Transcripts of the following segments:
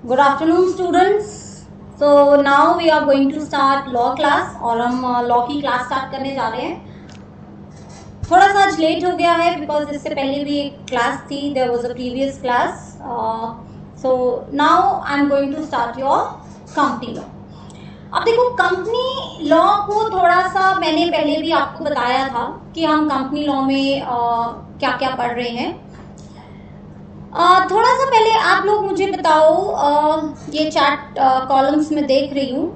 Good afternoon, students. So now we are going to start law class और हम law की class start करने जा रहे हैं. थोड़ा सा आज लेट हो गया है because इससे पहले भी एक class थी. There was a previous class. So now I'm going to start your company law. अब देखो कंपनी लॉ को थोड़ा सा मैंने पहले भी आपको बताया था कि हम कंपनी लॉ में क्या क्या पढ़ रहे हैं. थोड़ा सा पहले आप लोग मुझे बताओ, ये चैट कॉलम्स में देख रही हूँ.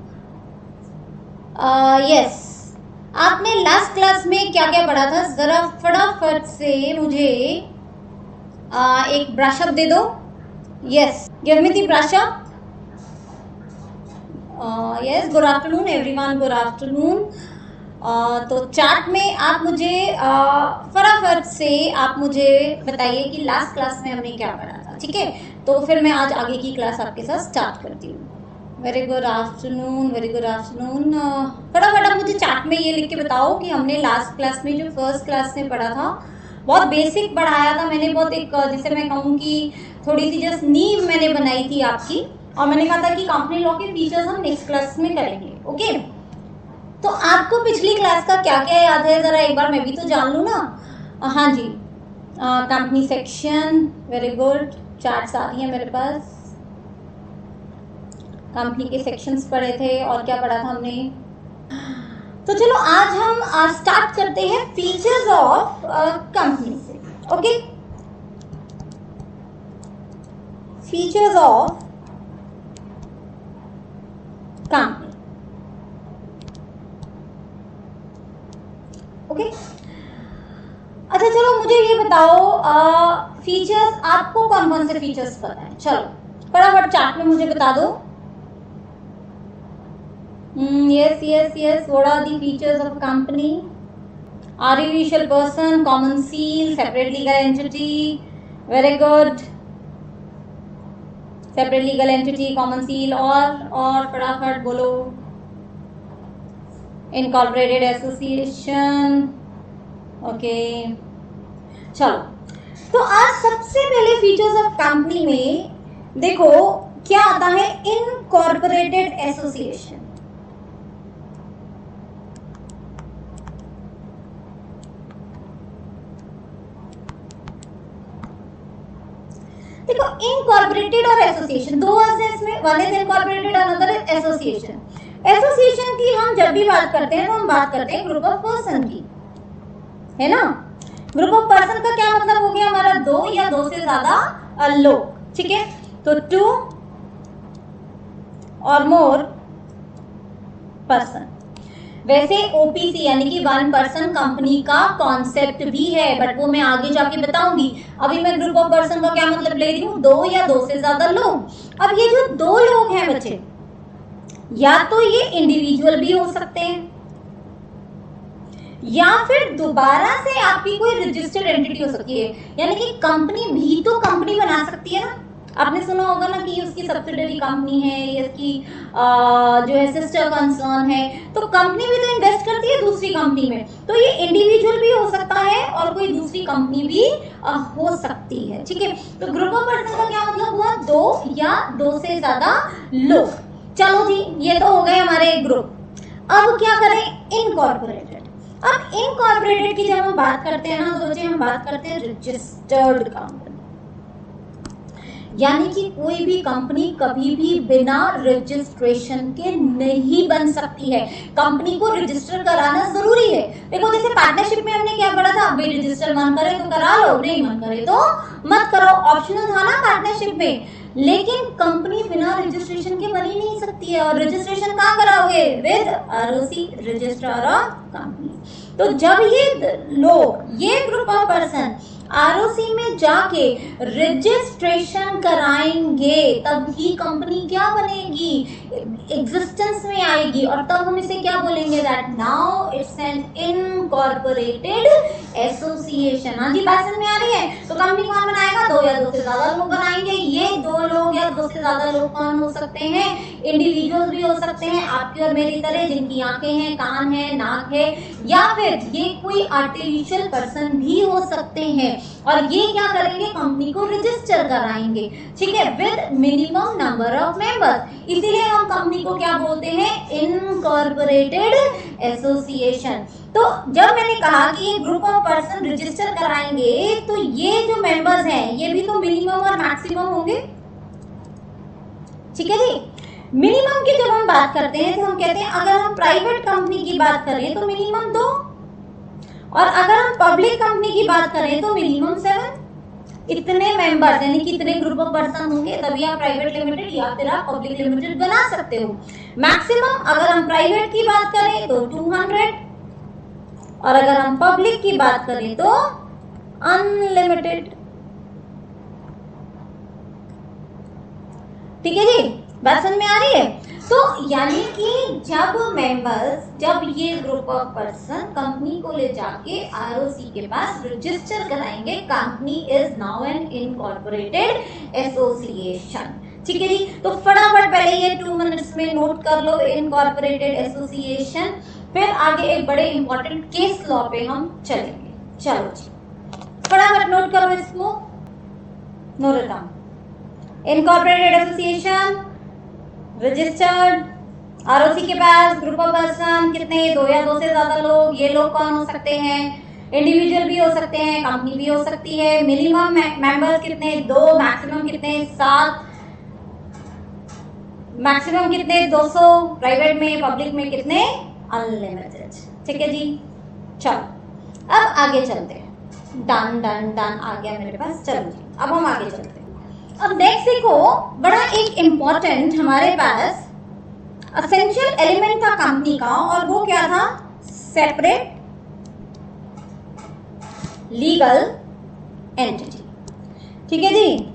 यस, आपने लास्ट क्लास में क्या क्या पढ़ा था? जरा फटाफट से मुझे एक ब्रशअप दे दो. Yes, give me the brush-up. Yes, good afternoon everyone, good afternoon. तो चैट में आप मुझे फटाफट से आप मुझे बताइए कि लास्ट क्लास में हमने क्या पढ़ा था. ठीक है, तो फिर मैं आज आगे की क्लास आपके साथ स्टार्ट करती हूँ. Very good afternoon, very good afternoon. फटाफट आप मुझे चैट में ये लिख के बताओ कि हमने लास्ट क्लास में जो फर्स्ट क्लास में पढ़ा था, बहुत बेसिक पढ़ाया था मैंने, बहुत एक जिसे मैं कहूँ कि थोड़ी सी जस्ट नींव मैंने बनाई थी आपकी. और मैंने कहा था कि कंपनी लॉ के फीचर्स हम नेक्स्ट क्लास में करेंगे. ओके, तो आपको पिछली क्लास का क्या क्या याद है? जरा एक बार मैं भी तो जान लूँ ना. हाँ जी, company section, very good. Charts आ रही है मेरे पास. कंपनी के सेक्शंस पढ़े थे और क्या पढ़ा था हमने. तो चलो आज हम स्टार्ट करते हैं फीचर्स ऑफ कंपनी से. Okay, features of company. Okay, अच्छा चलो मुझे ये बताओ, फीचर्स आपको कौन कौन से फीचर्स पता है? चलो फटाफट चैट में मुझे बता दो. Yes yes yes, what are the features of company? Artificial person, common seal, separate legal entity. Very good. Separate legal entity, common seal और फटाफट बोलो. Incorporated association. ओके, चलो तो आज सबसे पहले फीचर्स ऑफ कंपनी में देखो क्या आता है. Incorporated association. देखो, इनकॉर्पोरेटेड और एसोसिएशन दो वर्ड्स हैं इसमें. One is incorporated, another is association. Association की हम जब भी बात करते हैं तो हम बात करते हैं ग्रुप ऑफ पर्सन की, है ना. ग्रुप ऑफ पर्सन का क्या मतलब हो गया हमारा? दो या दो से ज्यादा लोग. ठीक है, तो टू और मोर पर्सन. वैसे ओपीसी यानी कि वन पर्सन कंपनी का कॉन्सेप्ट भी है, बट वो मैं आगे जाके बताऊंगी. अभी मैं ग्रुप ऑफ पर्सन का क्या मतलब ले रही हूँ? दो या दो से ज्यादा लोग. अब ये जो दो लोग हैं बच्चे, या तो ये इंडिविजुअल भी हो सकते हैं या फिर दोबारा से आपकी कोई रजिस्टर्ड एंटिटी हो सकती है. यानी कि कंपनी भी तो कंपनी बना सकती है ना. आपने सुना होगा ना कि उसकी सब्सिडरी कंपनी है, इसकी जो है सिस्टर कंसर्न है, तो कंपनी भी तो इन्वेस्ट करती है दूसरी कंपनी में. तो ये इंडिविजुअल भी हो सकता है और कोई दूसरी कंपनी भी हो सकती है. ठीक है, तो ग्रुप ऑफ पर्सन का क्या मतलब हुआ? दो या दो से ज्यादा लोग. चलो जी, ये तो हो गए हमारे ग्रुप. अब क्या करें? इनकॉर्पोरेटेड. अब इनकॉर्पोरेटेड की जब हम बात करते हैं ना तो बच्चे हम बात करते हैं रजिस्टर्ड कंपनी. यानी कि कोई भी कंपनी कभी भी बिना रजिस्ट्रेशन के नहीं बन सकती है. कंपनी को रजिस्टर कराना जरूरी है. देखो जैसे पार्टनरशिप में हमने क्या पढ़ा था? भाई रजिस्टर मन करे तो करा लो, नहीं मन करे तो मत करो. ऑप्शनल था ना पार्टनरशिप में. लेकिन कंपनी बिना रजिस्ट्रेशन के बन ही नहीं सकती है. और रजिस्ट्रेशन कहाँ कराओगे? With ROC, registrar of company. तो जब ये लोग, ये ग्रुप ऑफ पर्सन आरओसी में जाके रजिस्ट्रेशन कराएंगे तब ही कंपनी क्या बनेगी? एग्जिस्टेंस में आएगी. और तब हम इसे क्या बोलेंगे? That now it's an incorporated association. हाँ जी, बात समझ में आ रही है? तो कंपनी कौन बनाएगा? दो या दो से ज्यादा लोग बनाएंगे. ये दो लोग या दो से ज्यादा लोग कौन हो सकते हैं? इंडिविजुअल भी हो सकते हैं आपकी और मेरी तरह, जिनकी आंखें हैं, कान है, नाक है, या फिर ये कोई आर्टिफिशियल पर्सन भी हो सकते हैं। और ये क्या करेंगे, कंपनी को रजिस्टर कराएंगे, ठीक है, with minimum number of members. इसीलिए हम कंपनी को क्या बोलते हैं, इनकॉर्पोरेटेड एसोसिएशन। तो जब मैंने कहा कि ये ग्रुप ऑफ पर्सन रजिस्टर कराएंगे, तो ये जो मेंबर्स हैं ये भी तो मिनिमम और मैक्सिमम होंगे, ठीक है जी। मिनिमम की जब हम बात करते हैं तो हम कहते हैं अगर हम प्राइवेट कंपनी की बात करें तो मिनिमम 2, और अगर हम पब्लिक कंपनी की बात करें तो मिनिमम 7। इतने मेंबर्स यानी कि इतने ग्रुप ऑफ पर्सन होंगे तभी आप प्राइवेट लिमिटेड या फिर आप पब्लिक लिमिटेड बना सकते हो। मैक्सिमम अगर हम प्राइवेट की बात करें तो 200, और अगर हम पब्लिक की बात करें तो अनलिमिटेड, ठीक है जी, बात समझ में आ रही है। तो यानी कि जब ये ग्रुप ऑफ पर्सन कंपनी को ले जाके आरओसी के पास रजिस्टर कराएंगे, company is now an incorporated association, ठीक है जी। तो फटाफट पहले ये 2 मिनट्स में नोट कर लो, इनकॉर्पोरेटेड एसोसिएशन। फिर आगे एक बड़े इंपॉर्टेंट केस लॉ पे हम चलेंगे। चलो जी, फटाफट नोट करो इसको, note it down. Incorporated association, registered, ROC के पास ग्रुप ऑफ पर्सन कितने, 2 या 2 से ज्यादा लोग। ये लोग कौन हो सकते हैं, इंडिविजुअल भी हो सकते हैं, कंपनी भी हो सकती है। मिनिमम मेंबर्स कितने, 2, मैक्सिमम कितने, 7, मैक्सिमम कितने, 200, प्राइवेट में, पब्लिक में कितने, अनलिमिटेड, ठीक है जी। चलो अब आगे चलते हैं, डन डन डन आ गया मेरे पास। चलो जी, अब हम आगे चलते हैं। अब नेक्स्ट देखो, बड़ा एक इम्पोर्टेंट हमारे पास असेंशियल एलिमेंट था कंपनी का, और वो क्या था, सेपरेट लीगल एंटिटी, ठीक है जी।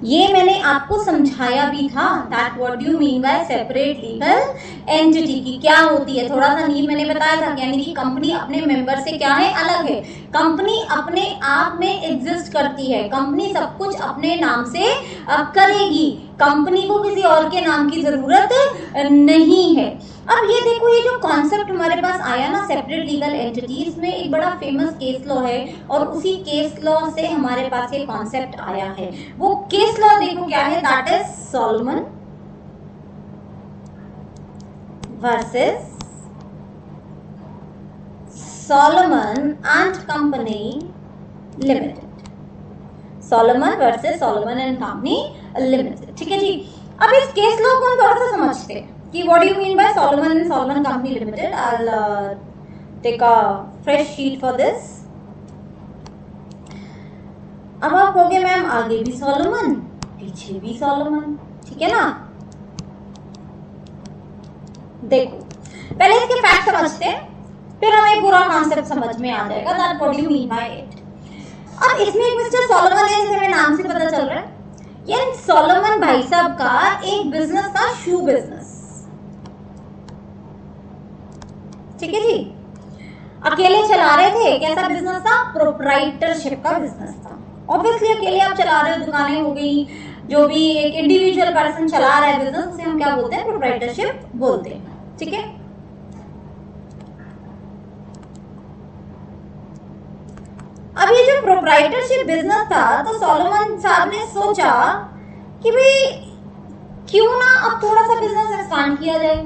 ये मैंने आपको समझाया भी था, that what do you mean by separate legal entity की क्या होती है, थोड़ा सा नीड मैंने बताया था। यानी कि कंपनी अपने मेंबर से क्या है, अलग है। कंपनी अपने आप में एग्जिस्ट करती है, कंपनी सब कुछ अपने नाम से करेगी, कंपनी को किसी और के नाम की जरूरत नहीं है। अब ये देखो, ये जो कॉन्सेप्ट हमारे पास आया ना, सेपरेट लीगल एंटिटी, इसमें एक बड़ा फेमस केस लॉ है, और उसी केस लॉ से हमारे पास ये कॉन्सेप्ट आया है। वो केस लॉ देखो क्या है, that is Salomon versus Salomon and company limited, Salomon versus Salomon and company limited, ठीक है जी। अब इस केस लॉ को हम थोड़ा सा समझते हैं कि what do you mean by Solomon and Solomon Company Limited. I'll take a fresh sheet for this. अब आप कहोगे मैम आगे भी सोलोमन पीछे भी सोलोमन, ठीक है ना। देखो पहले इसके फैक्ट समझते हैं, फिर हमें पूरा कॉन्सेप्ट समझ में आ जाएगा that what do you mean by it. अब इसमें एक मिस्टर सोलोमन है, जैसे मेरे नाम से पता चल रहा है, ये सोलोमन भाई साहब का एक बिजनेस था, शू बिजनेस, ठीक है जी। अकेले चला रहे थे, कैसा बिजनेस था, प्रोप्राइटरशिप का बिजनेस था। ऑब्वियसली अकेले आप चला रहे हो, दुकानें हो गई, जो भी एक इंडिविजुअल पर्सन चला रहा है बिजनेस, उसे हम क्या बोलते हैं, प्रोप्राइटरशिप बोलते हैं, ठीक है। अब ये जो प्रोप्राइटरशिप बिजनेस था, तो सोलोमन साहब ने सोचा कि भाई क्यों ना अब थोड़ा सा बिजनेस एक्सपांड किया जाए,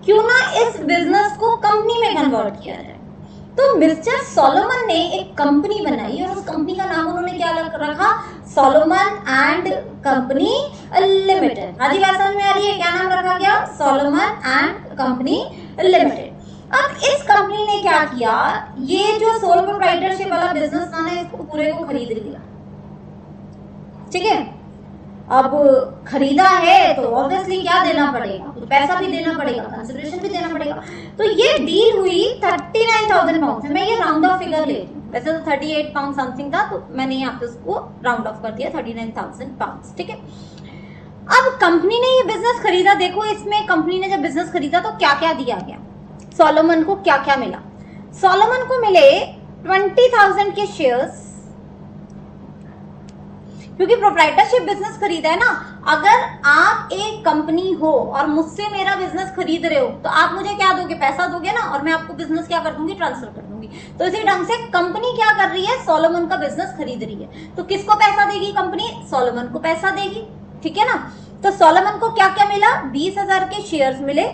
क्यों ना इस बिजनेस को कंपनी में कन्वर्ट किया जाए। तो मिस्टर सोलोमन ने एक कंपनी बनाई, और उस कंपनी का नाम उन्होंने क्या रखा, सोलोमन एंड कंपनी लिमिटेड। हाँ जी, बात समझ में आ रही है, क्या नाम रखा गया, सोलोमन एंड कंपनी लिमिटेड। अब इस कंपनी ने क्या किया, ये जो सोल प्रोप्राइटरशिप वाला बिजनेस था ना, इसको पूरे को खरीद लिया, ठीक है। अब खरीदा है तो ऑब्वियसली क्या देना पड़ेगा, तो पैसा भी देना पड़ेगा, कंसिडरेशन भी देना पड़ेगा। तो ये डील हुई 39,000 पाउंड। मैं ये राउंड ऑफ फिगर ले रही हूँ, वैसे तो 38 पाउंड समथिंग था, तो मैंने यहाँ पे उसको राउंड ऑफ कर दिया 39,000 पाउंड, ठीक है। अब कंपनी ने ये बिजनेस खरीदा, देखो इसमें कंपनी ने जब बिजनेस खरीदा तो क्या क्या दिया गया, सोलोमन को क्या क्या मिला। सोलोमन को मिले 20,000 के शेयर्स, क्योंकि प्रोप्राइटरशिप बिजनेस खरीदा है ना। अगर आप एक कंपनी हो और मुझसे मेरा बिजनेस खरीद रहे हो तो आप मुझे क्या दोगे, पैसा दोगे ना, और मैं आपको बिजनेस क्या कर दूंगी, ट्रांसफर कर दूंगी। तो इसी ढंग से कंपनी क्या कर रही है, सोलोमन का बिजनेस खरीद रही है। तो किसको पैसा देगी कंपनी, सोलोमन को पैसा देगी, ठीक है ना। तो सोलोमन को क्या क्या मिला, 20,000 के शेयर्स मिले,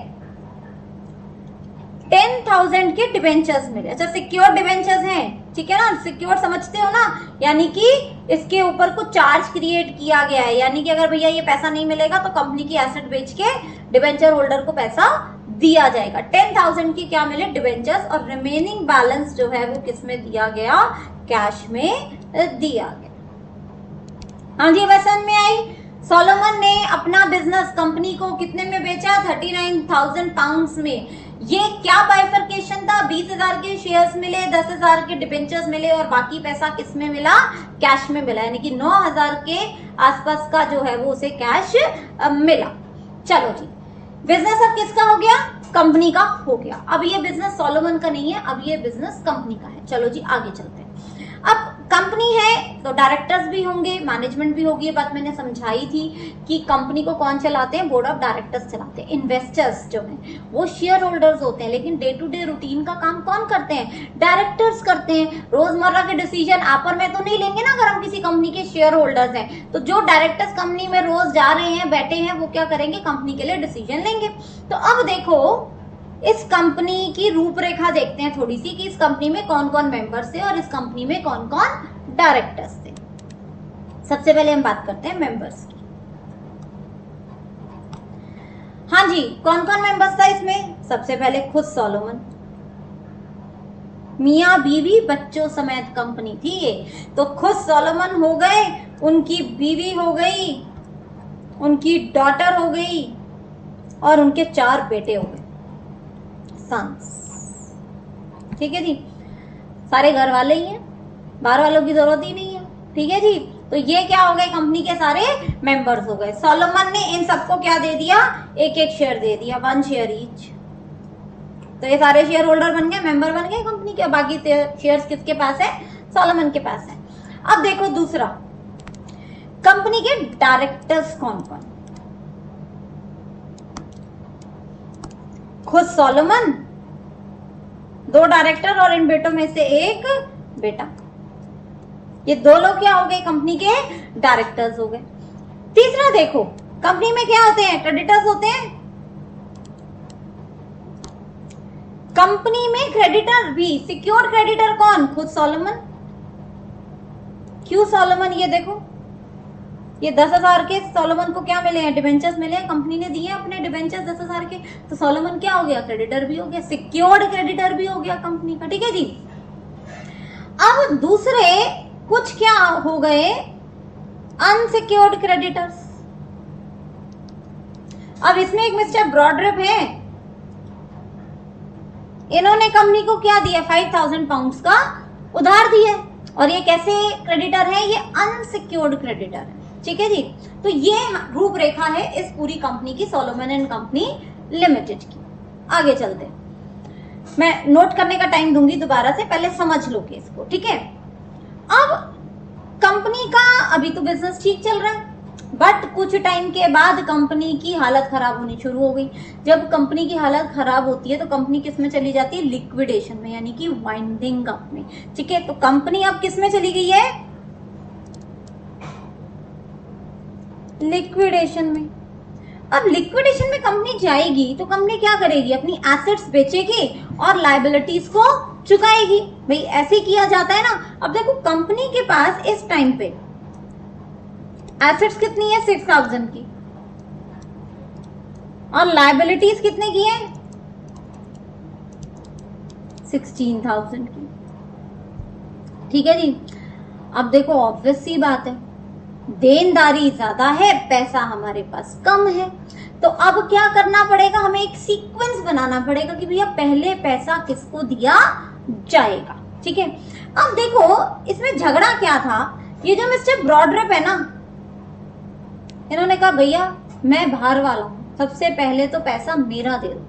10,000 के डिबेंचर्स मिले। अच्छा, सिक्योर डिबेंचर्स हैं, ठीक है ना, सिक्योर समझते हो ना, यानी कि इसके ऊपर कुछ चार्ज क्रिएट किया गया है, यानी कि अगर भैया ये पैसा नहीं मिलेगा तो कंपनी की एसेट बेच के डिबेंचर होल्डर को पैसा दिया जाएगा। 10,000 की क्या मिले, डिबेंचर्स, और रिमेनिंग बैलेंस जो है वो किस में दिया गया, कैश में दिया गया। हाँ जी, वसन में आई। सोलोमन ने अपना बिजनेस कंपनी को कितने में बेचा, 39,000 पाउंड्स में। ये क्या बाइफरकेशन था, 20,000 के शेयर्स मिले, 10,000 के डिबेंचर्स मिले और बाकी पैसा किस में मिला, कैश में मिला, यानी कि 9,000 के आसपास का जो है वो उसे कैश मिला। चलो जी, बिजनेस अब किसका हो गया, कंपनी का हो गया। अब ये बिजनेस सोलोमन का नहीं है, अब ये बिजनेस कंपनी का है। चलो जी आगे चलते हैं। अब कंपनी है तो डायरेक्टर्स भी होंगे, मैनेजमेंट भी होगी। ये बात मैंने समझाई थी कि कंपनी को कौन चलाते हैं, बोर्ड ऑफ डायरेक्टर्स चलाते हैं। इन्वेस्टर्स जो हैं वो शेयर होल्डर्स होते हैं, लेकिन डे टू डे रूटीन का काम कौन करते हैं, डायरेक्टर्स करते हैं। रोजमर्रा के डिसीजन आप और मैं तो नहीं लेंगे ना, अगर हम किसी कंपनी के शेयर होल्डर्स हैं। तो जो डायरेक्टर्स कंपनी में रोज जा रहे हैं, बैठे हैं, वो क्या करेंगे, कंपनी के लिए डिसीजन लेंगे। तो अब देखो इस कंपनी की रूपरेखा देखते हैं थोड़ी सी, कि इस कंपनी में कौन कौन मेंबर्स थे और इस कंपनी में कौन कौन डायरेक्टर्स थे। सबसे पहले हम बात करते हैं मेंबर्स की। हाँ जी, कौन कौन मेंबर्स था इसमें, सबसे पहले खुद सोलोमन, मियां बीवी बच्चों समेत कंपनी थी ये। तो खुद सोलोमन हो गए, उनकी बीवी हो गई, उनकी डॉटर हो गई और उनके 4 बेटे हो गए, सन्स, ठीक है जी। सारे घर वाले ही हैं, बाहर वालों की जरूरत ही नहीं है, ठीक है जी। तो ये क्या हो गए, कंपनी के सारे मेंबर्स हो गए। सोलोमन ने इन सबको क्या दे दिया, एक एक शेयर दे दिया, 1 शेयर ईच। तो ये सारे शेयर होल्डर बन गए, मेंबर बन गए कंपनी के। बाकी शेयर्स किसके पास है, सोलोमन के पास है। अब देखो दूसरा, कंपनी के डायरेक्टर्स कौन कौन, खुद सोलोमन, 2 डायरेक्टर और इन बेटों में से एक बेटा। ये 2 लोग क्या हो गए, कंपनी के डायरेक्टर्स हो गए। तीसरा देखो, कंपनी में क्या होते हैं, क्रेडिटर्स होते हैं। कंपनी में क्रेडिटर भी, सिक्योर्ड क्रेडिटर कौन, खुद सोलोमन। क्यों सोलोमन, ये देखो ये 10,000 के सोलोमन को क्या मिले हैं, डिबेंचर्स मिले हैं, कंपनी ने दिए अपने डिबेंचर्स 10,000 के। तो सोलोमन क्या हो गया, क्रेडिटर भी हो गया, सिक्योर्ड क्रेडिटर भी हो गया कंपनी का, ठीक है जी। अब दूसरे कुछ क्या हो गए, अनसिक्योर्ड क्रेडिटर्स। अब इसमें एक मिस्टर ब्रॉडरिप है, इन्होंने कंपनी को क्या दिया, 5,000 पाउंड्स का उधार दिया। और ये कैसे क्रेडिटर है, ये अनसिक्योर्ड क्रेडिटर है, ठीक है जी। तो ये रूपरेखा है इस पूरी कंपनी की, सोलोमन एंड कंपनी लिमिटेड की। आगे चलते, मैं नोट करने का टाइम दूंगी दोबारा से, पहले समझ लो इसको, ठीक है। अब कंपनी का अभी तो बिजनेस ठीक चल रहा है, बट कुछ टाइम के बाद कंपनी की हालत खराब होनी शुरू हो गई। जब कंपनी की हालत खराब होती है तो कंपनी किस में चली जाती है, लिक्विडेशन में, यानी कि वाइंडिंग अप में, ठीक है। तो कंपनी अब किस में चली गई है, लिक्विडेशन में। अब लिक्विडेशन में कंपनी जाएगी तो कंपनी क्या करेगी, अपनी एसेट्स बेचेगी और लायबिलिटीज को चुकाएगी। भाई ऐसे किया जाता है ना। अब देखो कंपनी के पास इस टाइम पे एसेट्स कितनी है, 6,000 की, और लायबिलिटीज कितने की है, 16,000 की, ठीक है जी। अब देखो ऑब्वियस सी बात है, देनदारी ज्यादा है, पैसा हमारे पास कम है। तो अब क्या करना पड़ेगा, हमें एक सीक्वेंस बनाना पड़ेगा कि भैया पहले पैसा किसको दिया जाएगा, ठीक है। अब देखो इसमें झगड़ा क्या था, ये जो मिस्टर ब्रॉडरिप है ना, इन्होंने कहा भैया मैं बाहर वाला हूं, सबसे पहले तो पैसा मेरा दे दो,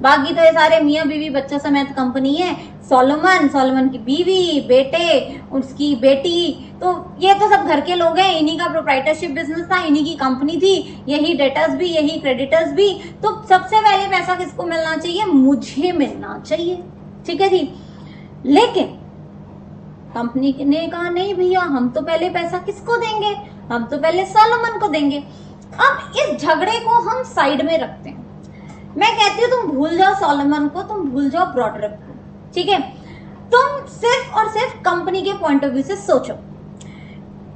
बाकी तो ये सारे मियां बीवी बच्चों समेत कंपनी है, सोलोमन की बीवी, बेटे, उसकी बेटी, तो ये तो सब घर के लोग हैं, इन्हीं का प्रोप्राइटरशिप बिजनेस था, इन्हीं की कंपनी थी, यही डेटर्स भी, यही क्रेडिटर्स भी। तो सबसे पहले पैसा किसको मिलना चाहिए? मुझे मिलना चाहिए, ठीक है जी। लेकिन कंपनी ने कहा नहीं भैया, हम तो पहले पैसा किसको देंगे? हम तो पहले सोलोमन को देंगे। अब इस झगड़े को हम साइड में रखते हैं। मैं कहती हूँ तुम भूल जाओ सोलोमन को, तुम भूल जाओ ब्रॉडरिक को, ठीक है। तुम सिर्फ और सिर्फ कंपनी के पॉइंट ऑफ व्यू से सोचो।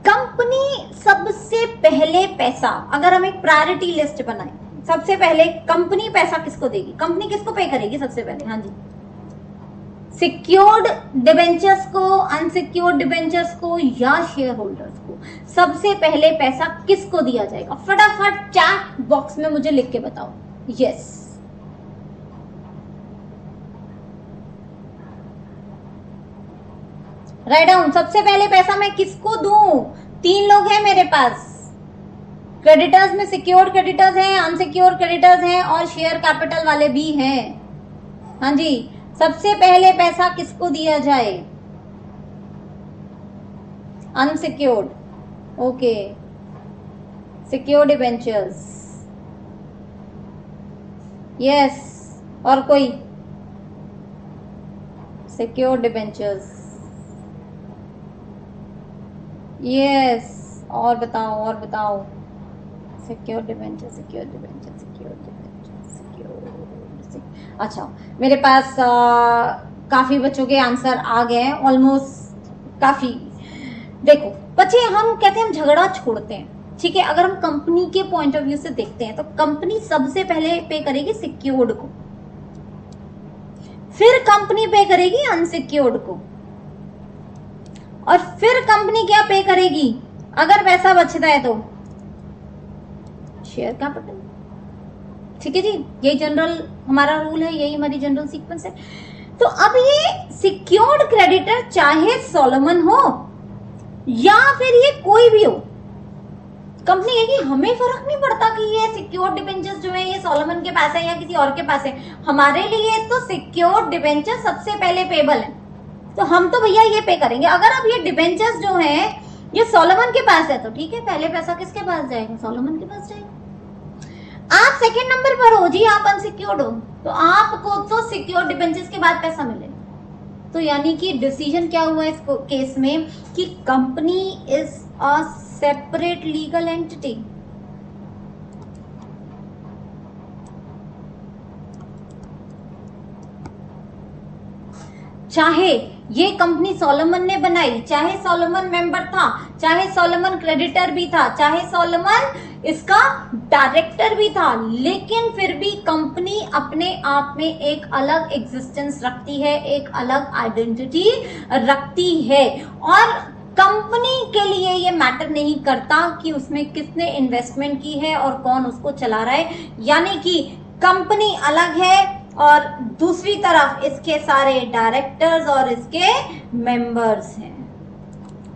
कंपनी सबसे पहले पैसा, अगर हम एक प्रायोरिटी लिस्ट बनाए, सबसे पहले कंपनी पैसा किसको देगी? कंपनी किसको पे करेगी सबसे पहले? हाँ जी, सिक्योर्ड डिबेंचर्स को, अनसिक्योर्ड डिबेंचर्स को या शेयर होल्डर्स को? सबसे पहले पैसा किसको दिया जाएगा? फटाफट चैट बॉक्स में मुझे लिख के बताओ। Yes, write down. सबसे पहले पैसा मैं किसको दूं? 3 लोग हैं मेरे पास, क्रेडिटर्स में सिक्योर्ड क्रेडिटर्स हैं, अनसिक्योर्ड क्रेडिटर्स हैं और शेयर कैपिटल वाले भी हैं। हाँ जी, सबसे पहले पैसा किसको दिया जाए? Unsecured, okay, secured debentures, yes, और कोई? सिक्योर्ड डिबेंचर्स, यस, और बताओ, और बताओ। Secured debenture, secured debenture, secured debenture, secured. अच्छा, मेरे पास काफी बच्चों के आंसर आ गए हैं, ऑलमोस्ट काफी। देखो बच्चे, हम कहते हैं हम झगड़ा छोड़ते हैं, ठीक है। अगर हम कंपनी के पॉइंट ऑफ व्यू से देखते हैं तो कंपनी सबसे पहले पे करेगी सिक्योर्ड को, फिर कंपनी पे करेगी अनसिक्योर्ड को, और फिर कंपनी क्या पे करेगी अगर पैसा बचता है तो? शेयर कैपिटल, ठीक है जी। ये जनरल हमारा रूल है, यही हमारी जनरल सीक्वेंस है। तो अब ये सिक्योर्ड क्रेडिटर चाहे सोलोमन हो या फिर ये कोई भी हो, कंपनी है कि हमें फर्क नहीं पड़ता कि ये सिक्योर्ड डिबेंचर्स जो है ये सोलोमन के पास है या किसी और के पास है, हमारे लिए तो सिक्योर्ड डिबेंचर सबसे पहले पेबल है, तो हम तो भैया ये पे करेंगे। अगर अब ये डिबेंचर्स जो है ये सोलोमन के पास है तो ठीक है, पहले पैसा किसके पास जाएगा? सोलोमन के पास जाएगा। आप सेकंड नंबर पर हो जी, आप अनसिक्योर्ड हो, तो आपको तो सिक्योर्ड डिबेंचर्स के बाद पैसा मिलेगा। तो यानी कि डिसीजन क्या हुआ इस केस में कि company is a separate legal entity. चाहे ये कंपनी सोलोमन ने बनाई, चाहे सोलोमन मेंबर था, चाहे सोलोमन क्रेडिटर भी था, चाहे सोलोमन इसका डायरेक्टर भी था, लेकिन फिर भी कंपनी अपने आप में एक अलग एग्जिस्टेंस रखती है, एक अलग आइडेंटिटी रखती है। और कंपनी के लिए ये मैटर नहीं करता कि उसमें किसने इन्वेस्टमेंट की है और कौन उसको चला रहा है, यानी कि कंपनी अलग है और दूसरी तरफ इसके सारे डायरेक्टर्स और इसके मेंबर्स हैं।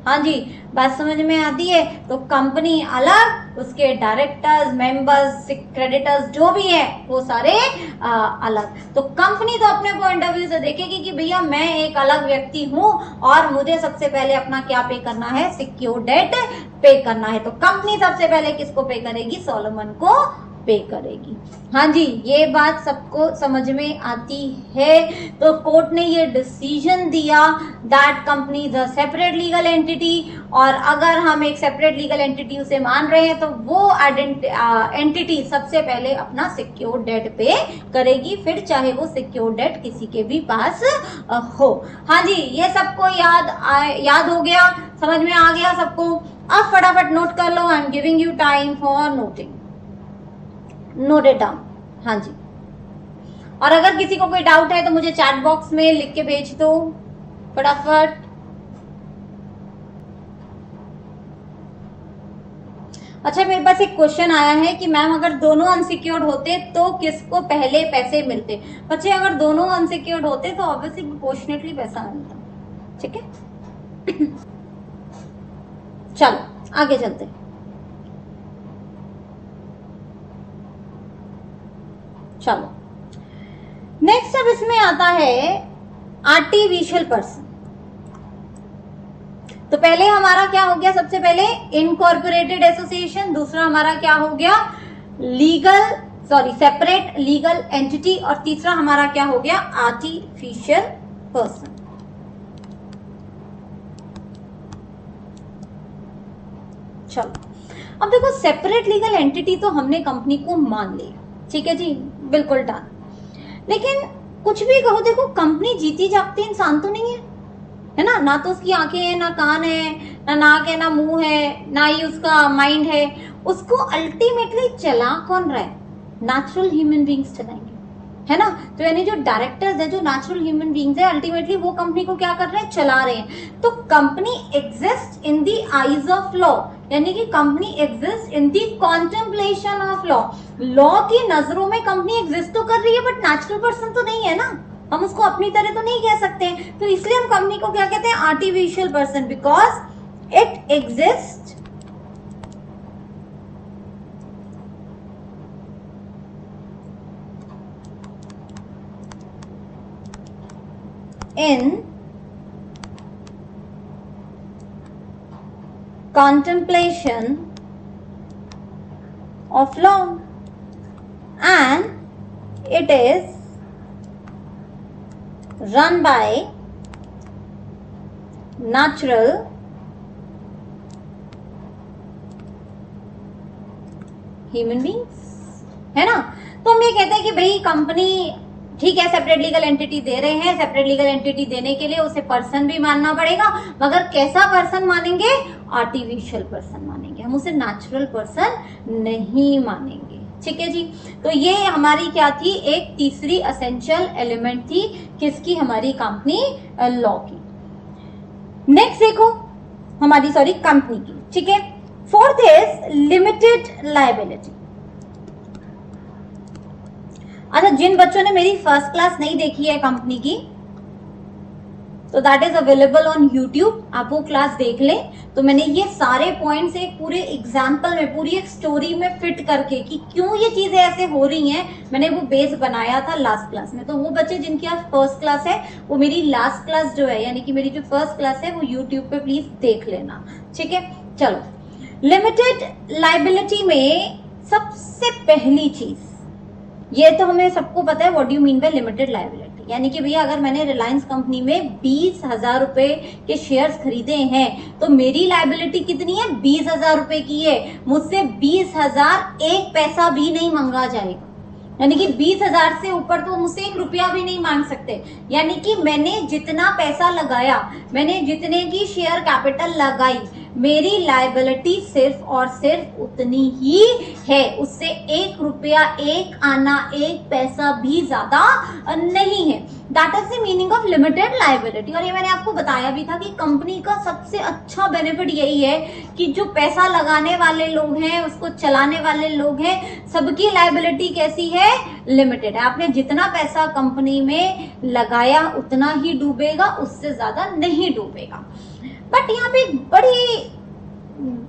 हाँ जी, बात समझ में आती है? तो कंपनी अलग, उसके डायरेक्टर्स, मेंबर्स, क्रेडिटर्स जो भी है वो सारे अलग। तो कंपनी तो अपने पॉइंट ऑफ व्यू से देखेगी कि भैया मैं एक अलग व्यक्ति हूं और मुझे सबसे पहले अपना क्या पे करना है? सिक्योर डेट पे करना है। तो कंपनी सबसे पहले किसको पे करेगी? सोलोमन को पे करेगी। हाँ जी, ये बात सबको समझ में आती है। तो कोर्ट ने ये डिसीजन दिया that company is a separate legal entity, और अगर हम एक सेपरेट लीगल एंटिटी उसे मान रहे हैं तो वो एंटिटी सबसे पहले अपना सिक्योर डेट पे करेगी, फिर चाहे वो सिक्योर डेट किसी के भी पास हो। हाँ जी, ये सबको याद हो गया, समझ में आ गया सबको? अब फटाफट नोट कर लो, I am giving you time for noting, note it down. हाँ जी, और अगर किसी को कोई डाउट है तो मुझे चैट बॉक्स में लिख के भेज दो फटाफट। अच्छा, मेरे पास एक क्वेश्चन आया है कि मैम अगर दोनों अनसिक्योर्ड होते तो किसको पहले पैसे मिलते? बच्चे, अगर दोनों अनसिक्योर्ड होते तो ऑब्वियसली प्रोपोर्शनेटली पैसा मिलता, ठीक है। चलो आगे चलते। चलो नेक्स्ट अब इसमें आता है आर्टिफिशियल पर्सन। तो पहले हमारा क्या हो गया, सबसे पहले इनकॉर्पोरेटेड एसोसिएशन, दूसरा हमारा क्या हो गया सेपरेट लीगल एंटिटी, और तीसरा हमारा क्या हो गया आर्टिफिशियल पर्सन। चलो अब देखो, सेपरेट लीगल एंटिटी तो हमने कंपनी को मान लिया, ठीक है जी, बिल्कुल डन। लेकिन कुछ भी कहो, देखो कंपनी जीती जागती इंसान तो नहीं है ना, ना तो उसकी आंखें हैं, ना कान है, ना नाक है, ना मुंह है, ना ही उसका माइंड है। उसको अल्टीमेटली चला कौन रहा है, नेचुरल ह्यूमन बींग्स चलाएंगे, है ना। तो यानी जो डायरेक्टर्स है, जो नेचुरल ह्यूमन बींग्स है, अल्टीमेटली वो कंपनी को क्या कर रहे हैं, चला रहे हैं। तो company exist in the eyes of law, यानी कि company exist in the contemplation of law. Law की नजरों में कंपनी एग्जिस्ट तो कर रही है, बट नेचुरल पर्सन तो नहीं है ना, हम उसको अपनी तरह तो नहीं कह सकते। तो इसलिए हम कंपनी को क्या कहते हैं, artificial person, because it exist in contemplation of law and it is run by natural human beings, है ना। तो हम ये कहते हैं कि भाई कंपनी ठीक है, सेपरेट लीगल एंटिटी दे रहे हैं, सेपरेट लीगल एंटिटी देने के लिए उसे पर्सन भी मानना पड़ेगा, मगर कैसा पर्सन मानेंगे, आर्टिफिशियल पर्सन मानेंगे, हम उसे नेचुरल पर्सन नहीं मानेंगे, ठीक है जी। तो ये हमारी क्या थी, एक तीसरी एसेंशियल एलिमेंट थी किसकी, हमारी कंपनी लॉ की। नेक्स्ट देखो हमारी कंपनी की, ठीक है। Fourth is limited liability. अच्छा, जिन बच्चों ने मेरी फर्स्ट क्लास नहीं देखी है कंपनी की, तो that is available on YouTube, आप वो क्लास देख लें। तो मैंने ये सारे पॉइंट्स एक पूरे एग्जाम्पल में, पूरी एक स्टोरी में फिट करके कि क्यों ये चीजें ऐसे हो रही हैं, मैंने वो बेस बनाया था लास्ट क्लास में। तो वो बच्चे जिनकी आज फर्स्ट क्लास है, वो मेरी लास्ट क्लास जो है, यानी कि मेरी जो फर्स्ट क्लास है, वो यूट्यूब पे प्लीज देख लेना, ठीक है। चलो, लिमिटेड लायबिलिटी में सबसे पहली चीज, ये तो हमें सबको पता है, what do you mean by limited liability. यानी कि भैया अगर मैंने रिलायंस कंपनी में 20,000 रुपए के शेयर्स खरीदे हैं, तो मेरी लायबिलिटी कितनी है, 20,000 रुपए की है। मुझसे 20,000 एक पैसा भी नहीं मांगा जाएगा, यानी कि 20,000 से ऊपर तो मुझसे 1 रुपया भी नहीं मांग सकते। यानी कि मैंने जितना पैसा लगाया, मैंने जितने की शेयर कैपिटल लगाई, मेरी लायबिलिटी सिर्फ और सिर्फ उतनी ही है, उससे 1 रुपया, 1 आना, 1 पैसा भी ज्यादा नहीं है। That is the meaning of limited liability. और ये मैंने आपको बताया भी था कि कंपनी का सबसे अच्छा बेनिफिट यही है कि जो पैसा लगाने वाले लोग हैं, उसको चलाने वाले लोग हैं, सबकी लायबिलिटी कैसी है, लिमिटेड है। आपने जितना पैसा कंपनी में लगाया उतना ही डूबेगा, उससे ज्यादा नहीं डूबेगा। बट यहाँ पे एक बड़ी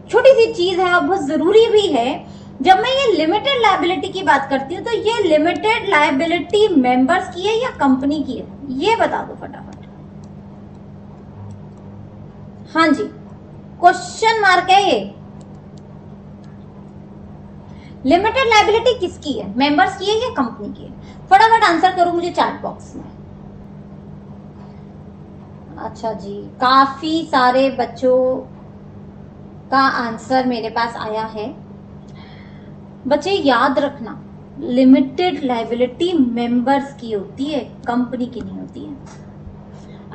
छोटी सी चीज है और बहुत जरूरी भी है। जब मैं ये लिमिटेड लायबिलिटी की बात करती हूँ, तो ये लिमिटेड लायबिलिटी मेंबर्स की है या कंपनी की है, ये बता दो फटाफट। हाँ जी, क्वेश्चन मार्क है ये। लिमिटेड लायबिलिटी किसकी है, मेंबर्स की है या कंपनी की है? फटाफट आंसर करो मुझे चैट बॉक्स में। अच्छा जी, काफी सारे बच्चों का आंसर मेरे पास आया है। बच्चे याद रखना, लिमिटेड लायबिलिटी मेंबर्स की होती है, कंपनी की नहीं होती है।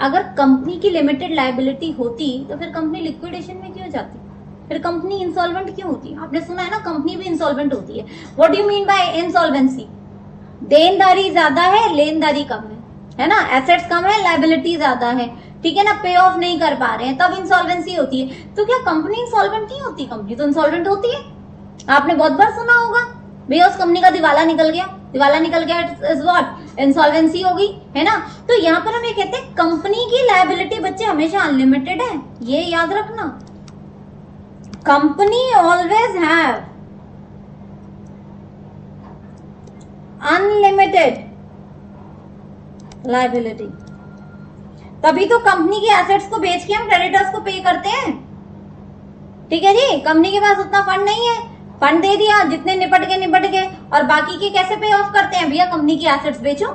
अगर कंपनी की लिमिटेड लायबिलिटी होती तो फिर कंपनी लिक्विडेशन में क्यों जाती, फिर कंपनी इंसॉल्वेंट क्यों होती? आपने सुना है ना, कंपनी भी इंसॉल्वेंट होती है। What do you mean by insolvency? देनदारी ज्यादा है, लेनदारी कम है ना, एसेट्स कम है, लायबिलिटी ज्यादा है, ठीक है ना, पे ऑफ नहीं कर पा रहे हैं, तब इंसॉल्वेंसी होती है। तो क्या कंपनी इंसॉल्वेंट नहीं होती? कंपनी तो इंसॉल्वेंट होती है। आपने बहुत बार सुना होगा, भैया उस कंपनी का दिवाला निकल गया, दिवाला निकल गया इज व्हाट, इंसॉल्वेंसी हो गई, है ना। तो यहाँ पर हम ये कहते हैं कंपनी की लायबिलिटी बच्चे हमेशा अनलिमिटेड है, ये याद रखना। Company always have unlimited liability, तभी तो कंपनी के एसेट्स को बेच के हम क्रेडिटर्स को पे करते हैं। ठीक है जी, कंपनी के पास उतना फंड नहीं है, फंड दे दिया, जितने निपट गए, और बाकी के कैसे पे ऑफ करते हैं? भैया कंपनी की एसेट्स बेचो।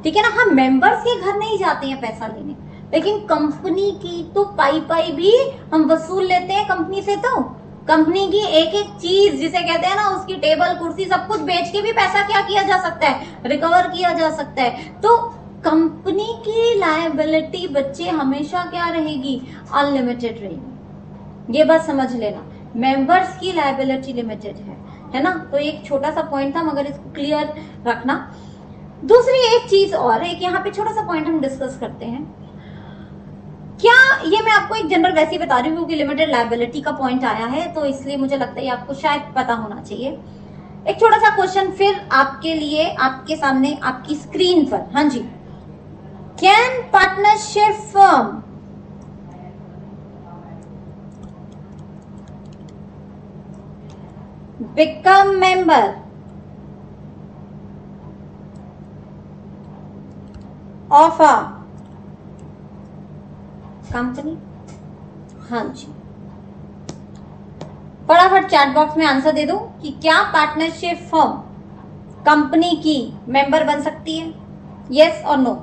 ठीक है ना, हम मेंबर्स के घर नहीं जाते हैं पैसा लेने, लेकिन कंपनी की तो पाई भी हम वसूल लेते हैं कंपनी से। तो कंपनी की एक एक चीज जिसे कहते हैं ना, उसकी टेबल कुर्सी सब कुछ बेच के भी पैसा क्या किया जा सकता है? रिकवर किया जा सकता है। तो कंपनी की लायबिलिटी बच्चे हमेशा क्या रहेगी? अनलिमिटेड रहेगी। ये बात समझ लेना, मेंबर्स की लायबिलिटी लिमिटेड है ना। तो एक छोटा सा पॉइंट था, मगर इसको क्लियर रखना। दूसरी एक चीज और, एक यहाँ पे छोटा सा पॉइंट हम डिस्कस करते हैं। क्या ये मैं आपको एक जनरल वैसे ही बता रही हूँ क्योंकि लिमिटेड लायबिलिटी का पॉइंट आया है, तो इसलिए मुझे लगता है आपको शायद पता होना चाहिए। एक छोटा सा क्वेश्चन फिर आपके लिए, आपके सामने, आपकी स्क्रीन पर। हाँ जी, can partnership firm become member of a company? हाँ जी, फटाफट चैट बॉक्स में आंसर दे दो कि क्या पार्टनरशिप फर्म कंपनी की मेंबर बन सकती है? यस और नो,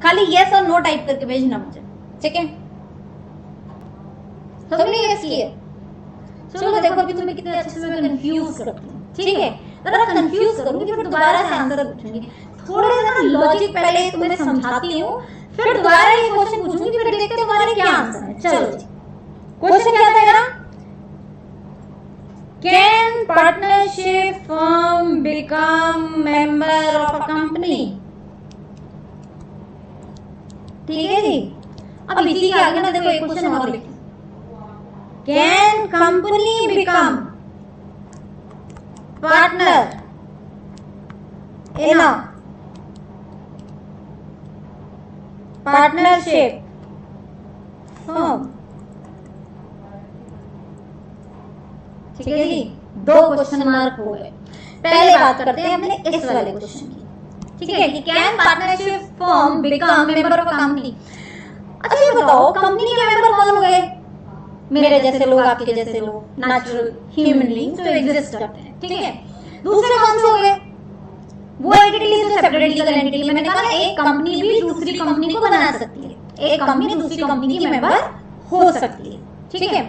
खाली यस और नो टाइप करके भेजना मुझे। ठीक है, सबने यस किया? चलो देखो अभी तुम्हें कितने अच्छे से मैं कंफ्यूज करती हूँ। ठीक है, जरा कंफ्यूज करूंगी, फिर दोबारा से आंसर पूछूंगी। थोड़े सा लॉजिक पहले तुम्हें समझाती हूँ, फिर दोबारा ये क्वेश्चन पूछूंगी, फिर देखते हैं तुम्हारे क्या आंसर है। चलो, क्वेश्चन क्या था मेरा? Can partnership firm become member of a company? ठीक है जी, अब इसी के आगे ना देखो एक क्वेश्चन और लिखो, can company become partner in a partnership firm? ठीक है जी, दो क्वेश्चन मार्क हो गए। पहले बात करते हैं अपने इस वाले क्वेश्चन की। ठीक है, कि can partnership firm become member of a company? अच्छा ये बताओ, कंपनी के मेंबर कौन हो गए? मेरे जैसे लोग, आपके जैसे लोग, नेचुरल ह्यूमन बीइंग्स जो एग्जिस्ट करते हैं। ठीक है, दूसरे कौन से हो गए? वो एंटिटीज जो सेपरेट लीगल एंटिटी। मैंने कहा एक कंपनी भी दूसरी कंपनी को बना सकती है, एक कंपनी दूसरी कंपनी की मेंबर हो सकती है। ठीक है,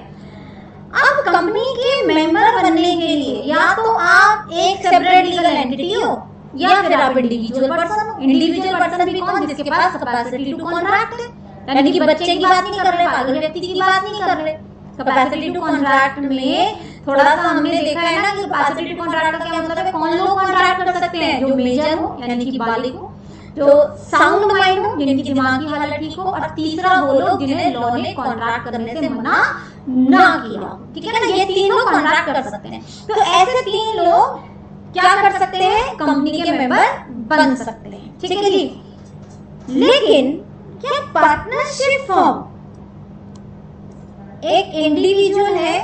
अब कंपनी के मेंबर बनने के लिए या तो आप एक सेपरेट लीगल एंटिटी हो, या फिर आप इंडिविजुअल पर्सन हो। इंडिविजुअल पर्सन भी कौन? जिसके पास कैपेसिटी टू कॉन्ट्रैक्ट है, यानी कि बच्चे की बात नहीं कर रहे, पागल व्यक्ति की बात नहीं कर रहे। कैपेसिटी टू कॉन्ट्रैक्ट में थोड़ा सा हमने देखा है ना कि कैपेसिटी टू कॉन्ट्रैक्ट का क्या मतलब है? कौन लोग कॉन्ट्रैक्ट कर सकते हैं? जो मेजर हो यानी कि बालिग हो, जो साउंड माइंड हो जिनकी दिमागी हालत ठीक हो, और तीसरा वो लोग जिन्हें लॉ ने कॉन्ट्रैक्ट करने से मना ना किया। ठीक है ना, ये तीन लोग कॉन्ट्रैक्ट कर सकते हैं। तो ऐसे तीन लोग क्या कर सकते हैं? कंपनी के मेंबर बन सकते हैं। ठीक है जी, लेकिन क्या पार्टनरशिप फर्म एक इंडिविजुअल है?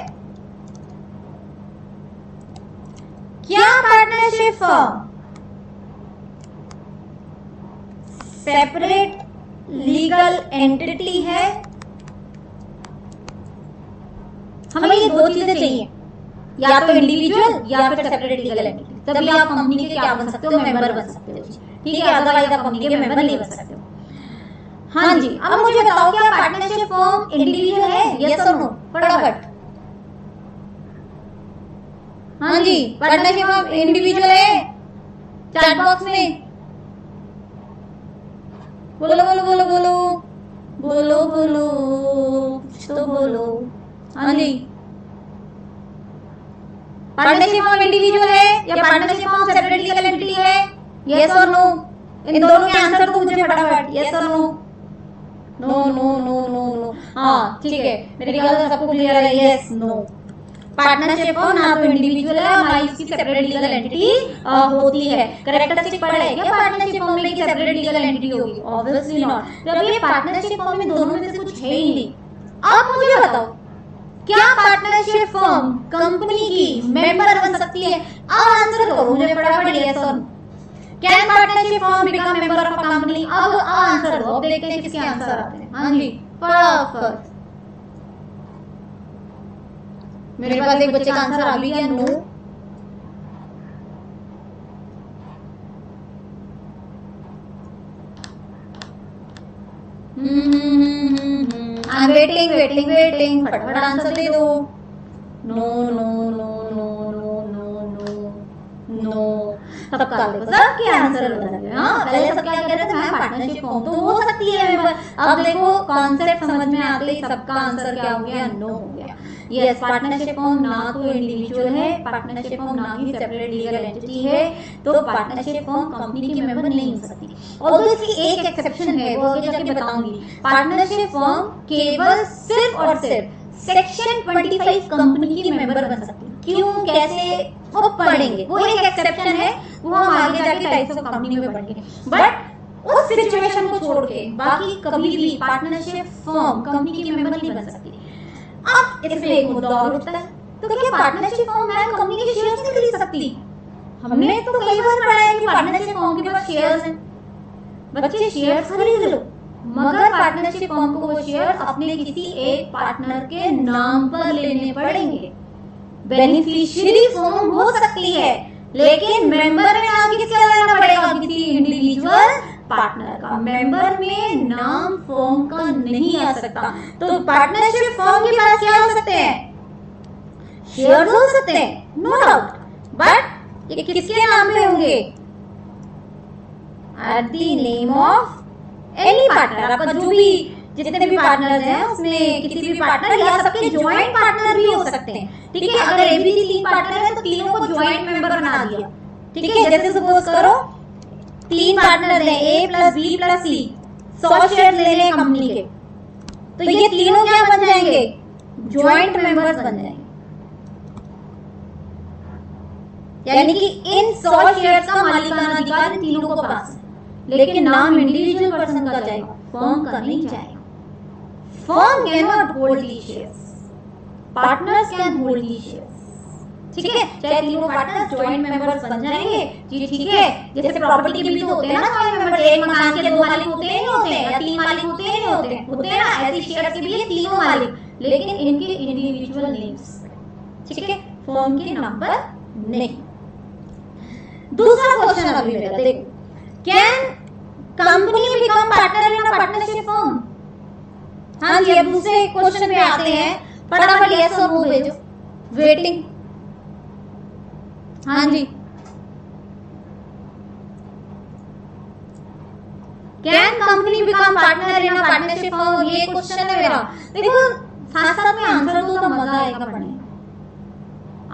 क्या partnership firm separate legal entity है? हमें ये दो चीजें चाहिए, या तो इंडिविजुअल या फिर सेपरेट लीगल एंटिटी, तभी आप कंपनी के क्या बन सकते हो? मेंबर बन सकते हो। ठीक है, अदरवाइज आप कंपनी के मेंबर नहीं बन सकते हो। हाँ जी, अब मुझे बताओ क्या पार्टनरशिप फर्म इंडिविजुअल है? यस और नो, फटाफट। हाँ जी, पार्टनरशिप फर्म इंडिविजुअल है? चैट बॉक्स में बोलो बोलो बोलो बोलो बोलो बोलो, कुछ तो बोलो। हाँ जी, पार्टनरशिप फर्म इंडिविजुअल है या partnership firm separate legal entity है? यस और नो, इन दोनों के आंसर दो मुझे फटाफट। यस और no? No no no no no. हाँ ठीक है, मेरे ख्याल से सबको क्लियर है। यस नो, पार्टनरशिप फर्म ना तो इंडिविजुअल है और ना ही उसकी सेपरेट लीगल एंटिटी होती है। करेक्टरिस्टिक पढ़ा है क्या पार्टनरशिप फर्म में की सेपरेट लीगल एंटिटी होगी? Obviously not. जब ये पार्टनरशिप फर्म में दोनों में से कुछ है ही नहीं। अब मुझे बताओ क्या पार्टनरशिप फर्म कंपनी की मेंबर बन सकती है? अब आंसर करो मुझे फटाफट। यस और no, can partnership firm become member of a company? अब आंसर दो, अब देखते हैं किसके आंसर आते हैं। हाँ जी, परफेक्ट। मेरे पास एक बच्चे का आंसर आ भी गया, no. I am waiting waiting waiting, फटाफट आंसर दे दो। No no no no no no no no, सबका देखो सबके आंसर बदल गए। हाँ, पहले सब क्या कह रहे थे, मैम पार्टनरशिप फॉर्म तो हो सकती है मेंबर। अब देखो कॉन्सेप्ट समझ में आते ही सबका आंसर क्या हो गया, नो हो गया। यस, पार्टनरशिप फॉर्म ना तो इंडिविजुअल है, पार्टनरशिप फॉर्म ना ही सेपरेट लीगल एंटिटी है, तो पार्टनरशिप फॉर्म कंपनी की मेंबर नहीं हो सकती। और इसकी एक एक्सेप्शन है, वो आगे जाके बताऊंगी। पार्टनरशिप फॉर्म केवल सिर्फ और सिर्फ सेक्शन 25 कंपनी की मेंबर बन सकती है। क्यों, कैसे, वो पढ़ेंगे, वो एक एक्सेप्शन है, वो हम आगे जाके टाइप्स ऑफ कंपनी में पढ़ेंगे। बट उस सिचुएशन को छोड़ के बाकी कभी भी पार्टनरशिप फॉर्म कंपनी की मेंबर नहीं बन सकती। अब इसमें एक मुद्दा और उठता है, तो क्या पार्टनरशिप फॉर्म मैम कंपनी के शेयर्स नहीं खरीद सकती? हमने तो कई बार पढ़ा है कि पार्टनरशिप फॉर्म के पास शेयर्स हैं। बच्चे शेयर्स खरीद लो, मगर पार्टनरशिप फॉर्म को वो शेयर्स अपने किसी एक पार्टनर के नाम पर लेने पड़ेंगे। बेनिफिशियरी फॉर्म हो सकती है, लेकिन मेंबर में नाम किसका लेना पड़ेगा, किसी इंडिविजुअल पार्टनर का। मेंबर में नाम फॉर्म का नहीं आ सकता। तो पार्टनरशिप फॉर्म के पास क्या हो सकते हैं, शेयर्स हो सकते हैं, नो डाउट, बट ये किसके नाम पे होंगे, at the name of any partner. आपका जो भी जितने भी पार्टनर्स हैं उसमें किसी भी पार्टनर या सबके ज्वाइंट पार्टनर भी हो सकते हैं। ठीक है, अगर एबीसी 3 पार्टनर है तो तीनों को ज्वाइंट मेंबर बना दिया। ठीक है, जैसे सपोज करो 3 पार्टनर हैं, ए प्लस बी प्लस सी, 100 शेयर ले रहे हैं कंपनी के, तो ये तीनों क्या बन जाएंगे, ज्वाइंट मेंबर्स बन जाएंगे। यानी कि इन 100 शेयर्स का मालिकाना अधिकार इन तीनों को पास है, लेकिन नाम इंडिविजुअल पर्सन का जाएगा, फर्म का नहीं जाएगा। Firm can not hold the shares, partners can hold the shares. ठीक है, चाहे तीनों पार्टनर्स ज्वाइंट मेंबर्स बन जाएंगे जी। ठीक है, जैसे प्रॉपर्टी के भी तो होते हैं ना ज्वाइंट मेंबर, एक मकान के 2 मालिक होते हैं, नहीं होते हैं, या 3 मालिक होते हैं, नहीं होते हैं, होते हैं ना। ऐसी शेयर्स के भी ये तीनों मालिक, लेकिन इनके इंडिविजुअल नेम्स। ठीक है, फर्म के नाम पर नहीं। दूसरा क्वेश्चन अभी मेरा देखो, can company become partner in a partnership firm? हाँ जी, अब दूसरे क्वेश्चन पे आते हैं, फटाफट यस और नो भेजो, वेटिंग। हाँ जी, can company become partner in a partnership firm, ये क्वेश्चन है मेरा। देखो साथ साथ में आंसर दो तो मजा आएगा पढ़ने,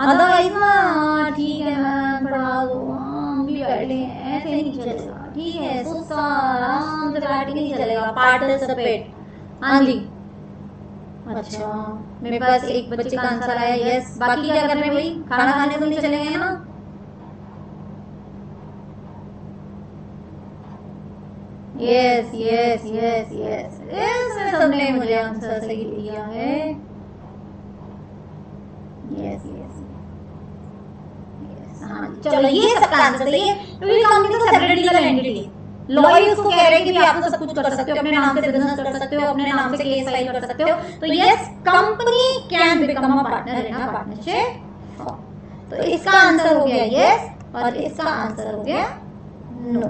अदरवाइज ना ठीक है मैम पढ़ा दो, हम भी बैठे हैं, ऐसे नहीं चलेगा। ठीक है, सुस्ता आराम से बैठ के नहीं चलेगा, पार्टिसिपेट। हाँ जी, अच्छा मेरे पास एक बच्चे का आंसर आया यस। बाकी क्या कर रहे हैं भाई, खाना खाने तो नहीं चलेंगे ना? यस यस यस यस, इसमें सबने मुझे आंसर सही दिया है। यस यस यस, हाँ चलो ये सबका आंसर सही है, क्योंकि कंपनी तो सेपरेट लीगल एंटिटी है। लॉ ही उसको कह रहे हैं कि आप तो सब कुछ कर सकते हो, अपने नाम से बिजनेस कर सकते हो, अपने नाम से केस फाइल कर सकते हो। तो yes, company can become a partner in a partnership firm. तो इसका आंसर हो गया यस और इसका आंसर हो गया नो।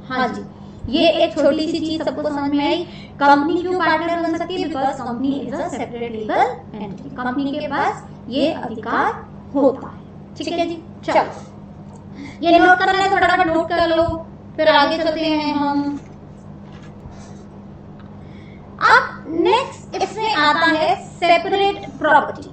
हाँ जी, ये एक छोटी सी चीज सबको समझ में आई। कंपनी क्यों पार्टनर बन सकती है, because company is a separate legal entity, company के पास ये अधिकार होता है। ठीक है जी, चलो ये नोट करना है, फटाफट नोट कर लो, फिर आगे चलते हैं हम। अब नेक्स्ट इसमें आता है सेपरेट प्रॉपर्टी।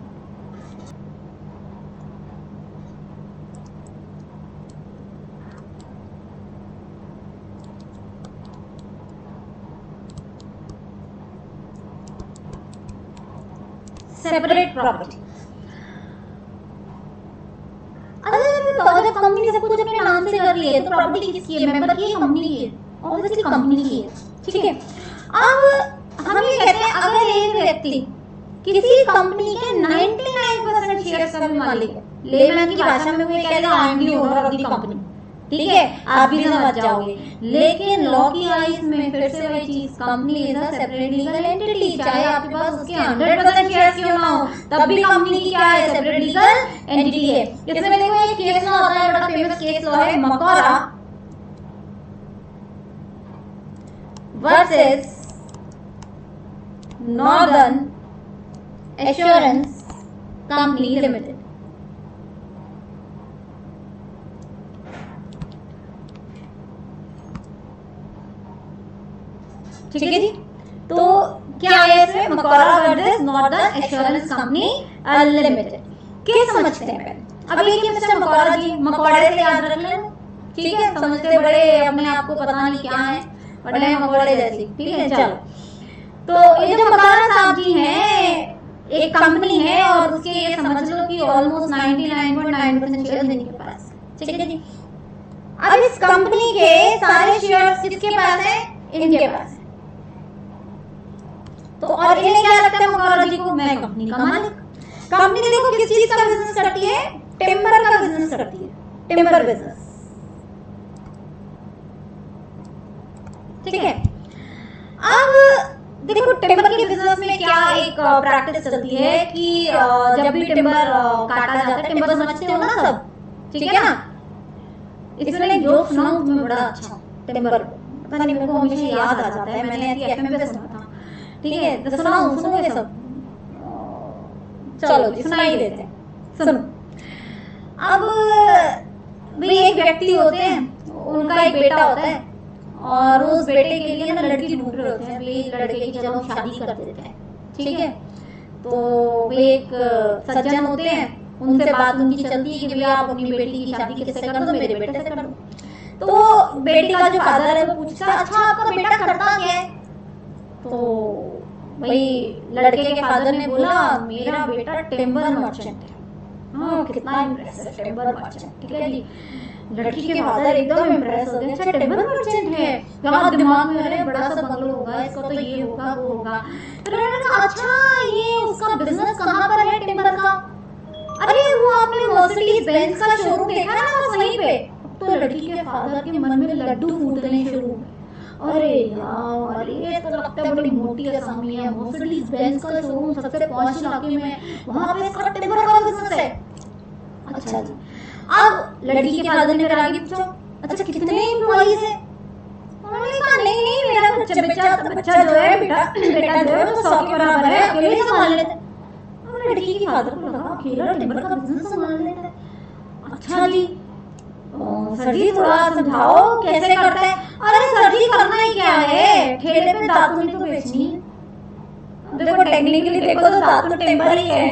सेपरेट प्रॉपर्टी, अगर कंपनी ने सब कुछ अपने नाम से कर लिया तो प्रॉपर्टी किसकी है, मेंबर की है, कंपनी की है, ऑब्वियसली कंपनी की है। ठीक है, अब हम ये कहते हैं अगर एक व्यक्ति किसी कंपनी के 99% शेयर्स का भी मालिक है, लेमैन की भाषा में वो कहेगा I am the owner of the company. ठीक है, आप भी समझ जाओगे। लेकिन लॉ की आईज में फिर से वही चीज, company is a separate legal entity, चाहे आपके पास उसके 100% शेयर्स क्यों ना हो, तब भी कंपनी की क्या है, सेपरेट लीगल एंटिटी है। इसमें देखो एक केस लॉ होता है, बड़ा फेमस केस लॉ है Macaura versus Northern Assurance company limited. ठीक है जी, तो क्या है इसमें, Macaura versus Northern Assurance company Limited. Case समझते हैं पहले। अब ये मिस्टर मकौरा जी, मकौड़े से याद रख लेना, ठीक है, समझते बड़े अपने आप को पता नहीं क्या है, बड़े मकौड़े जैसी, ठीक है। चलो, तो ये जो मकौरा साहब जी हैं, एक कंपनी है और उसके ये समझ लो कि ऑलमोस्ट 99.9% शेयर इनके पास, ठीक है जी। अब इस कंपनी के सारे शेयर्स किसके पास है, इनके पास। तो और इन्हें क्या लगता है मकौरा जी को, मैं कंपनी का मालिक। कंपनी देखो किस चीज का बिजनेस करती है, टिम्बर का बिजनेस करती है, टिम्बर बिजनेस, ठीक है। अब देखो टिम्बर के बिजनेस में क्या एक प्रैक्टिस चलती है कि जब भी टिम्बर काटा जाता है, टिम्बर समझते हो ना सब, ठीक है ना। इसमें एक जोक सुनाऊं तुम्हें बड़ा अच्छा, टिम्बर पता नहीं मेरे को हमेशा याद आ जाता है, मैंने ऐसी एफएम पे सुना था, ठीक है। तो सुनाऊं, सुनोगे सब, चलो जी सुना ही देते हैं, सुनो। अब भाई एक व्यक्ति होते हैं, उनका एक बेटा होता है और उस बेटे के लिए ना लड़की ढूंढ रहे होते हैं, भाई लड़के की चलो शादी कर देते हैं, ठीक है। तो भाई एक सज्जन होते हैं, उनसे बात उनकी चलती है कि भैया आप अपनी बेटी की शादी किससे कर दो, मेरे बेटे से कर दो। तो बेटी का जो फादर है वो पूछता है, अच्छा आपका बेटा करता क्या है। तो भाई लड़के के फादर ने बोला, मेरा बेटा टिम्बर मर्चेंट है। हाँ, कितना इम्प्रेसिव, टिम्बर मर्चेंट, ठीक है जी। लड़की के फादर एकदम इम्प्रेस हो गए, अच्छा टिम्बर मर्चेंट है, यहाँ दिमाग में अरे बड़ा सा बंगलो होगा, इसका तो ये होगा वो होगा। तो लड़का कहा, अच्छा ये उसका बिजनेस कहाँ पर है टिम्बर का, अरे वो आपने मर्सिडीज बेंज का शोरूम देखा है ना वहीं पे। तो लड़की के फादर के मन में लड्डू फूटने शुरू हुए, अरे यार ये तो लगता है बड़ी मोटी आसामी है, मर्सिडीज बेंज का शोरूम सबसे पॉश इलाके में, वहां पे इसका टिम्बर का बिजनेस है। अच्छा जी, अब लड़की के फादर ने फिर आगे पूछा, अच्छा कितने एम्प्लॉइज हैं। उन्होंने कहा नहीं नहीं, मेरा बच्चा जो है बेटा जो है वो 100 के बराबर है, अकेले ही संभाल लेते हैं। लड़की के फादर को लगा अकेला टिम्बर का बिजनेस संभाल लेता है, अच्छा जी सर जी थोड़ा समझाओ कैसे करते हैं। अरे सर जी करना ही क्या है, ठेले पे दातुन तो बेचनी है। देखो टेक्निकली देखो तो दातुन टिम्बर ही है,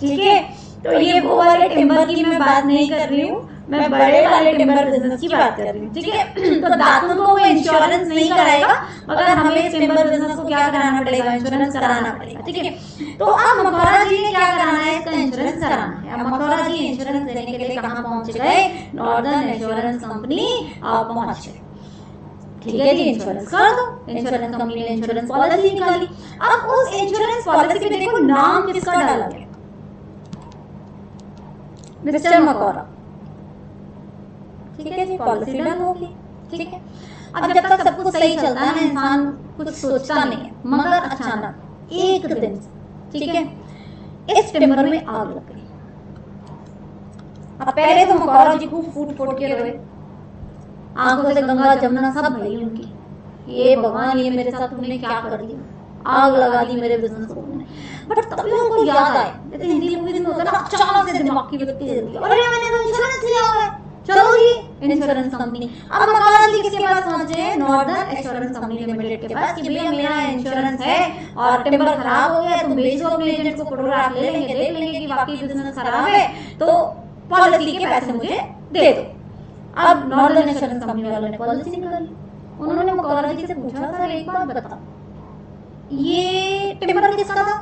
ठीक है। तो ये वो वाले टिम्बर की मैं बात नहीं कर रही हूँ, मैं बड़े वाले टिम्बर बिजनेस की बात कर रही हूँ, ठीक है। तो दातुन को वो इंश्योरेंस नहीं कराएगा, मगर हमें इस टिम्बर बिजनेस को क्या कराना पड़ेगा, इंश्योरेंस कराना पड़ेगा, ठीक है। तो अब मकौरा जी ने क्या कराना है, इसका इंश्योरेंस कराना है। अब मकौरा जी इंश्योरेंस देने के लिए कहाँ पहुंच गए, नॉर्दर्न एश्योरेंस कंपनी आप पहुंच गए, ठीक है जी। इंश्योरेंस कर दो, इंश्योरेंस कंपनी ने इंश्योरेंस पॉलिसी निकाली। अब उस इंश्योरेंस पॉलिसी पे देखो नाम किसका डाला गया, मिस्टर मकौरा, ठीक है जी। पॉलिसी डन होगी, ठीक है। अब जब तक सब कुछ सही चलता है ना, इंसान कुछ सोचता नहीं है, मगर अचानक एक दिन, ठीक है, इस टिम्बर में आग लग गई। अब पहले तो मकौरा जी खूब फूट के रोए, आंखों से गंगा जमुना सब भरी उनकी, ये भगवान ये मेरे साथ तुमने क्या कर दिया, आग लगा दी मेरे बिजनेस को। बट तभी उनको याद आए, जैसे हिंदी मूवीज में होता है ना, अचानक से दिमाग की विपत्ति जल्दी, अरे मैंने तो इंश्योरेंस लिया हुआ है, चलो जी इंश्योरेंस कंपनी। अब मकौरा जी किसके पास पहुंचे, नॉर्दर्न एश्योरेंस कंपनी लिमिटेड के पास, कि भैया मेरा इंश्योरेंस है और टिम्बर खराब हो गया, तुम बेच दो अपने एजेंट को, फोटोग्राफ ले लेंगे, देख लेंगे कि वाकई बिजनेस खराब है, तो पॉलिसी के पैसे मुझे दे दो। अब नॉर्दर्न एश्योरेंस कंपनी वालों ने पॉलिसी निकाली, उन्होंने मकौरा जी से पूछा, सर एक बात बता, ये टिम्बर किसका था,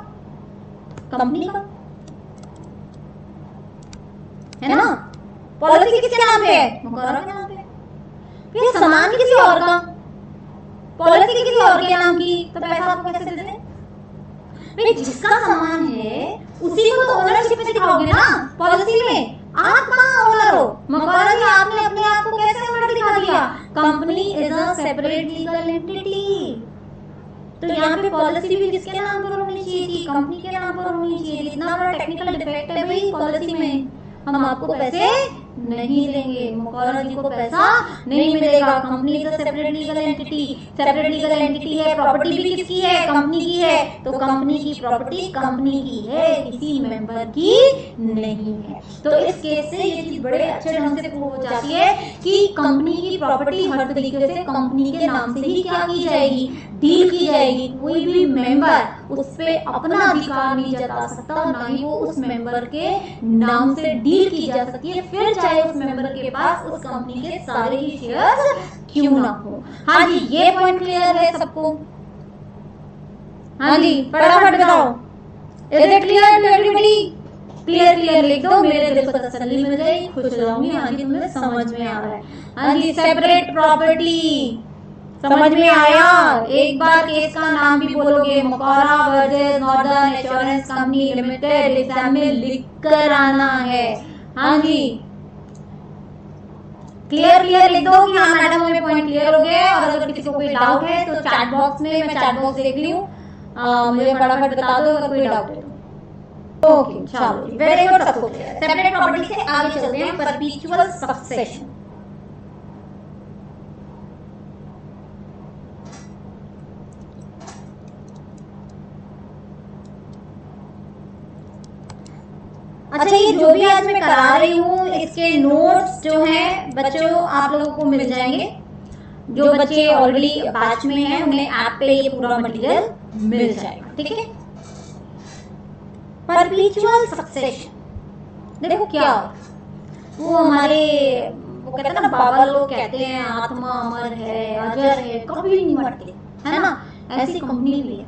कंपनी का है ना, पॉलिसी किसके नाम पे है, मकौरा के नाम पे। ये सामान किसी और का, पॉलिसी किसी और के नाम की, तो पैसा आपको कैसे दे दें भाई। जिसका सामान है उसी को तो ओनरशिप में दिखाओगे ना पॉलिसी में, आप कहाँ ओनर हो। मकौरा जी आपने अपने आप को company is a separate legal entity. तो यहाँ पे पॉलिसी भी किसके नाम पर होनी चाहिए थी? कंपनी के नाम पर होनी चाहिए थी। इतना बड़ा टेक्निकल डिफेक्ट है भाई पॉलिसी में। हम आपको पैसे नहीं देंगे, मोकारा जी को पैसा नहीं मिलेगा। Company is a separate legal entity. Separate legal entity है, प्रॉपर्टी भी किसकी है? कंपनी की है। तो कंपनी की प्रॉपर्टी कंपनी की है, किसी मेंबर की नहीं है। तो इस केस से ये चीज बड़े अच्छे ढंग से प्रूव हो जाती है कि कंपनी की प्रॉपर्टी हर तरीके से कंपनी के नाम से ही क्या की जाएगी? डील की जाएगी। कोई भी मेंबर उस पे अपना अधिकार नहीं जता सकता, ना ही वो उस मेंबर के नाम से डील की जा सकती है, फिर चाहे उस मेंबर के पास उस कंपनी के सारे ही शेयर्स क्यों ना हो। हाँ जी, ये पॉइंट क्लियर है सबको? हाँ जी, फटाफट बताओ। Is it clear to everybody? Clear clear लिख दो, मेरे दिल को तसल्ली मिल जाएगी, खुश हो जाऊंगी। हाँ जी, तुम्हें समझ में आ रहा है। हाँ जी, सेपरेट प्रॉपर्टी समझ में आया? एक बार केस का नाम भी बोलोगे, Macaura versus Northern Assurance company Limited, exam में लिख कर आना है। हाँ जी, क्लियर क्लियर लिख दो कि हाँ मैडम हमें पॉइंट क्लियर हो गया। और अगर किसी को कोई डाउट है तो चैट बॉक्स में, मैं चैट बॉक्स देख ली हूँ, मुझे फटाफट बता दो अगर कोई डाउट है तो। ओके, चलो वेरी गुड, सबको क्लियर। सेपरेट प्रॉपर्टी से आगे चलते हैं, परपीचुअल सक्सेशन। अच्छा, ये जो भी आज मैं करा रही हूँ इसके नोट्स जो हैं बच्चों आप लोगों को मिल जाएंगे। जो बच्चे ऑलरेडी बैच में हैं उन्हें ऐप पे ये पूरा मटेरियल मिल जाएगा, ठीक है। परपीचुअल सक्सेशन देखो क्या वो हमारे वो कहते हैं ना, बाबा लोग कहते हैं आत्मा अमर है, अजर है, कभी नहीं मरते, है ना। ऐसी कंपनी भी है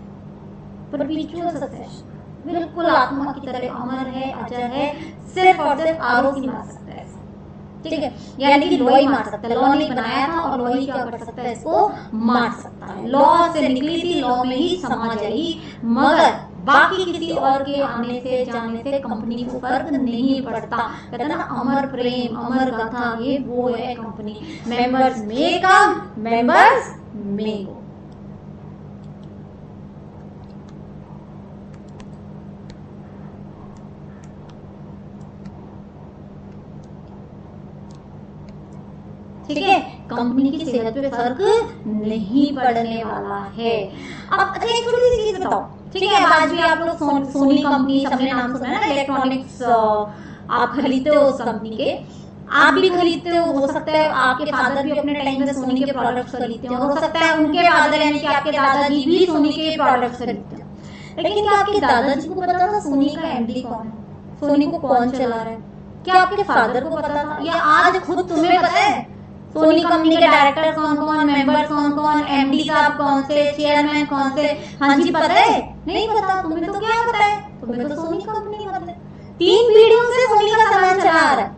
परपीचुअल सक्सेशन, बिल्कुल आत्मा की तरह अमर है, अजर है, सिर्फ और सिर्फ आरोप ही मार सकता है, ठीक है। यानी कि लॉ ही मार सकता है। लॉ ने बनाया था और लॉ ही क्या कर सकता है, इसको मार सकता है। लॉ से निकली थी, लॉ में ही समा जाएगी, मगर बाकी किसी और के आने से जाने से कंपनी को फर्क नहीं पड़ता। कहते हैं ना, अमर प्रेम अमर गाथा, ये वो है कंपनी। मेंबर्स में कम, मेंबर्स में गो। ठीक है, कंपनी की सेहत पे फर्क नहीं पड़ने वाला है। अब अच्छा एक छोटी सी चीज बताओ, ठीक है। आज भी आप लोग सोनी कंपनी सबने नाम सुना है ना, इलेक्ट्रॉनिक्स आप खरीदते हो उस कंपनी के, आप भी खरीदते हो सकता है आपके फादर भी अपने टाइम में सोनी के प्रोडक्ट्स खरीदते हो सकता है उनके फादर यानी कि आपके दादाजी भी सोनी के प्रोडक्ट्स खरीदते हैं। लेकिन क्या आपके दादाजी को पता था सोनी का एमडी कौन है, सोनी को कौन चला रहा है? क्या आपके फादर को पता था, या आज खुद तुम्हें पता है सोनी कंपनी के डायरेक्टर कौन कौन, मेंबर कौन कौन, एमडी साहब कौन से, चेयरमैन कौन से? हाँ जी, पता है? नहीं पता। तुम्हें तो क्या पता है, तुम्हें तो सोनी कंपनी पता है। 3 पीढ़ियों से सोनी का सामान चला आ रहा है,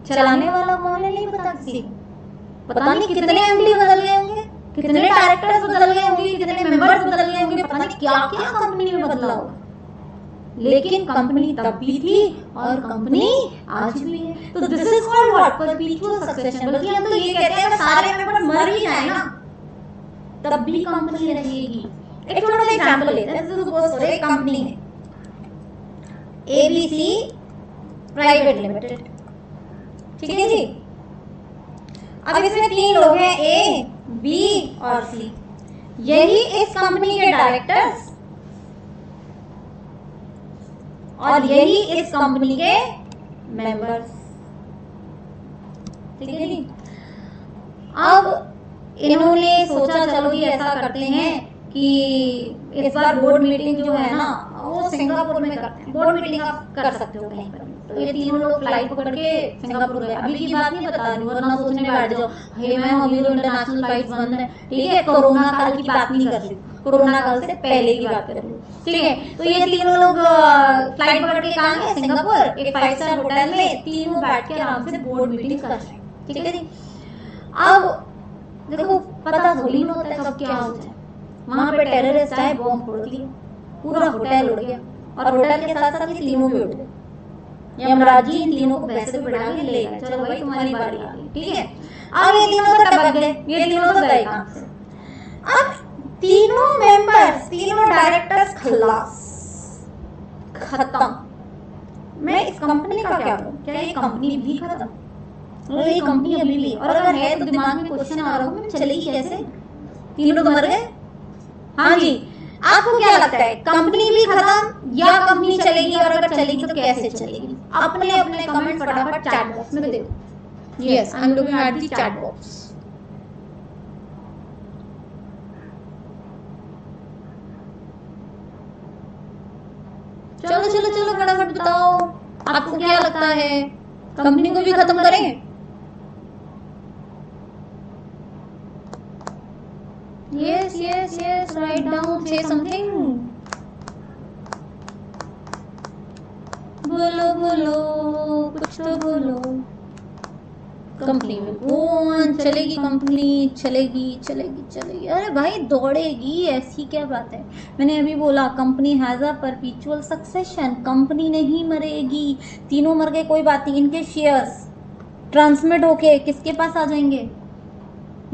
चलाने वाला कौन है नहीं पता किसी को। पता नहीं कितने एमडी बदल गए होंगे, कितने डायरेक्टर्स बदल गए होंगे, कितने मेंबर्स बदल गए होंगे, पता नहीं क्या क्या कंपनी में बदला होगा। लेकिन कंपनी तब भी थी और कंपनी आज भी है। तो this is called what, परपीचुअल succession. बल्कि हम तो ये कहते हैं सारे मेंबर मर ही जाए ना तब भी कंपनी रहेगी। एक छोटा सा एग्जांपल लेते हैं। सपोज करो एक कंपनी है एबीसी प्राइवेट लिमिटेड, ठीक है जी। अब इसमें 3 लोग हैं, ए बी और सी। यही इस कंपनी के डायरेक्टर्स और यही इस कंपनी के मेंबर्स, ठीक है जी। अब इन्होंने सोचा चलो जी ऐसा करते हैं कि इस बार बोर्ड मीटिंग जो है ना वो सिंगापुर में करते हैं। बोर्ड मीटिंग आप कर सकते हो कहीं पर। तो ये तीनों लोग फ्लाइट पकड़ के सिंगापुर गए। अभी की बात नहीं बता रही, वरना सोचने बैठ जाओ हे मैम अभी तो इंटरनेशनल फ्लाइट बंद है, ठीक है। कोरोना काल की बात नहीं कर रही, कोरोना काल से पहले की बात कर रही हूँ, ठीक है। तो ये तीनों लोग फ्लाइट पकड़ के कहाँ गए, सिंगापुर, एक 5 स्टार होटल में तीनों बैठ के आराम से बोर्ड मीटिंग कर रहे हैं, ठीक है जी। अब देखो पता थोड़ी ना होता है कब क्या हो जाए। वहां पे टेररिस्ट आए, बॉम्ब फोड़ दिया, पूरा होटल उड़ गया और होटल के साथ साथ ये तीनों भी उड़ गए। यमराज जी इन तीनों को पैसे पे बिठा के ले गए, चलो भाई तुम्हारी बारी आ गई, ठीक है। अब ये तीनों तो टपक गए, ये तीनों तो गए काम से। अब तीनों मेंबर्स, तीनों डायरेक्टर्स खल्लास, खत्म। मैं इस कंपनी का क्या करूं? क्या ये कंपनी भी खत्म? और ये कंपनी अभी भी, और अगर है तो दिमाग में क्वेश्चन आ रहा होगा चलेगी कैसे? तीनों तो मर गए। हाँ जी, आपको क्या लगता है कंपनी भी खत्म या कंपनी चलेगी? और अगर चलेगी तो कैसे चलेगी? अपने अपने कमेंट्स फटाफट चैट बॉक्स में दे दो। Yes, I am looking at the chat box. चलो चलो चलो फटाफट बताओ, आपको क्या लगता है कंपनी को भी खत्म करें? Yes, yes, yes, write down, say something. बोलो बोलो, कुछ तो बोलो। कंपनी में कौन चलेगी? कंपनी चलेगी चलेगी चलेगी। अरे भाई दौड़ेगी, ऐसी क्या बात है? मैंने अभी बोला company has a perpetual succession, company नहीं मरेगी। तीनों मर गए कोई बात नहीं, इनके शेयर्स ट्रांसमिट होके किसके पास आ जाएंगे?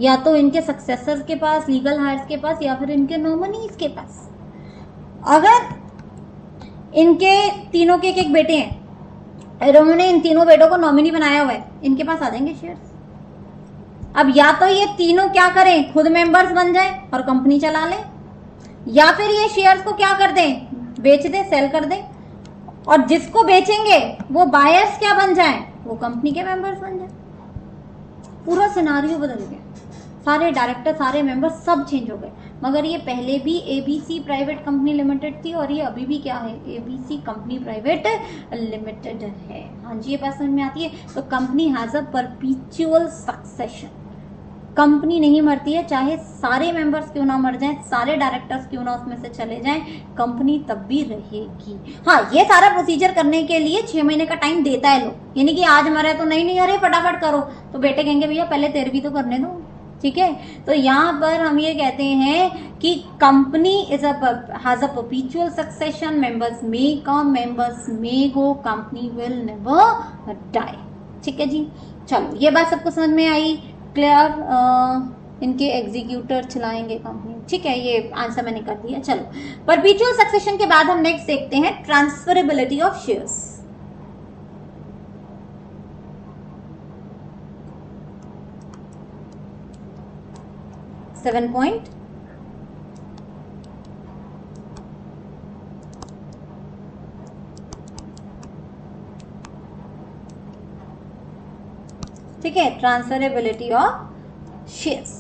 या तो इनके सक्सेसर्स के पास, लीगल हायर्स के पास, या फिर इनके नॉमिनीज के पास। अगर इनके तीनों के एक बेटे हैं, उन्होंने इन तीनों बेटों को नॉमिनी बनाया हुआ है, इनके पास आ जाएंगे शेयर्स। अब या तो ये तीनों क्या करें, खुद मेंबर्स बन जाए और कंपनी चला ले, या फिर ये शेयर्स को क्या कर दें, बेच दे, सेल कर दे, और जिसको बेचेंगे वो बायर्स क्या बन जाए, वो कंपनी के मेंबर्स बन जाए। पूरा सिनारियो बदल गया, सारे डायरेक्टर, सारे मेंबर सब चेंज हो गए। मगर ये पहले भी एबीसी प्राइवेट कंपनी लिमिटेड थी और ये अभी भी क्या है, एबीसी कंपनी प्राइवेट लिमिटेड है। हाँ जी, ये बात समझ में आती है। तो company has a perpetual succession, company नहीं मरती है, चाहे सारे मेंबर्स क्यों ना मर जाएं, सारे डायरेक्टर्स क्यों ना उसमें से चले जाएं, कंपनी तब भी रहेगी। हाँ, ये सारा प्रोसीजर करने के लिए 6 महीने का टाइम देता है लोग, यानी कि आज मरे तो नहीं अरे फटाफट करो, तो बेटे कहेंगे भैया पहले 13वीं तो करने दो, ठीक है। तो यहाँ पर हम ये कहते हैं कि company has a perpetual succession, members may come, members may go, company will never die. ठीक है जी, चलो ये बात सबको समझ में आई, क्लियर। इनके एग्जीक्यूटर चलाएंगे कंपनी, ठीक है, ये आंसर मैंने कर दिया। चलो, परपीचुअल सक्सेशन के बाद हम नेक्स्ट देखते हैं transferability of shares. Seven point ठीक है, ट्रांसफरेबिलिटी ऑफ शेयर्स।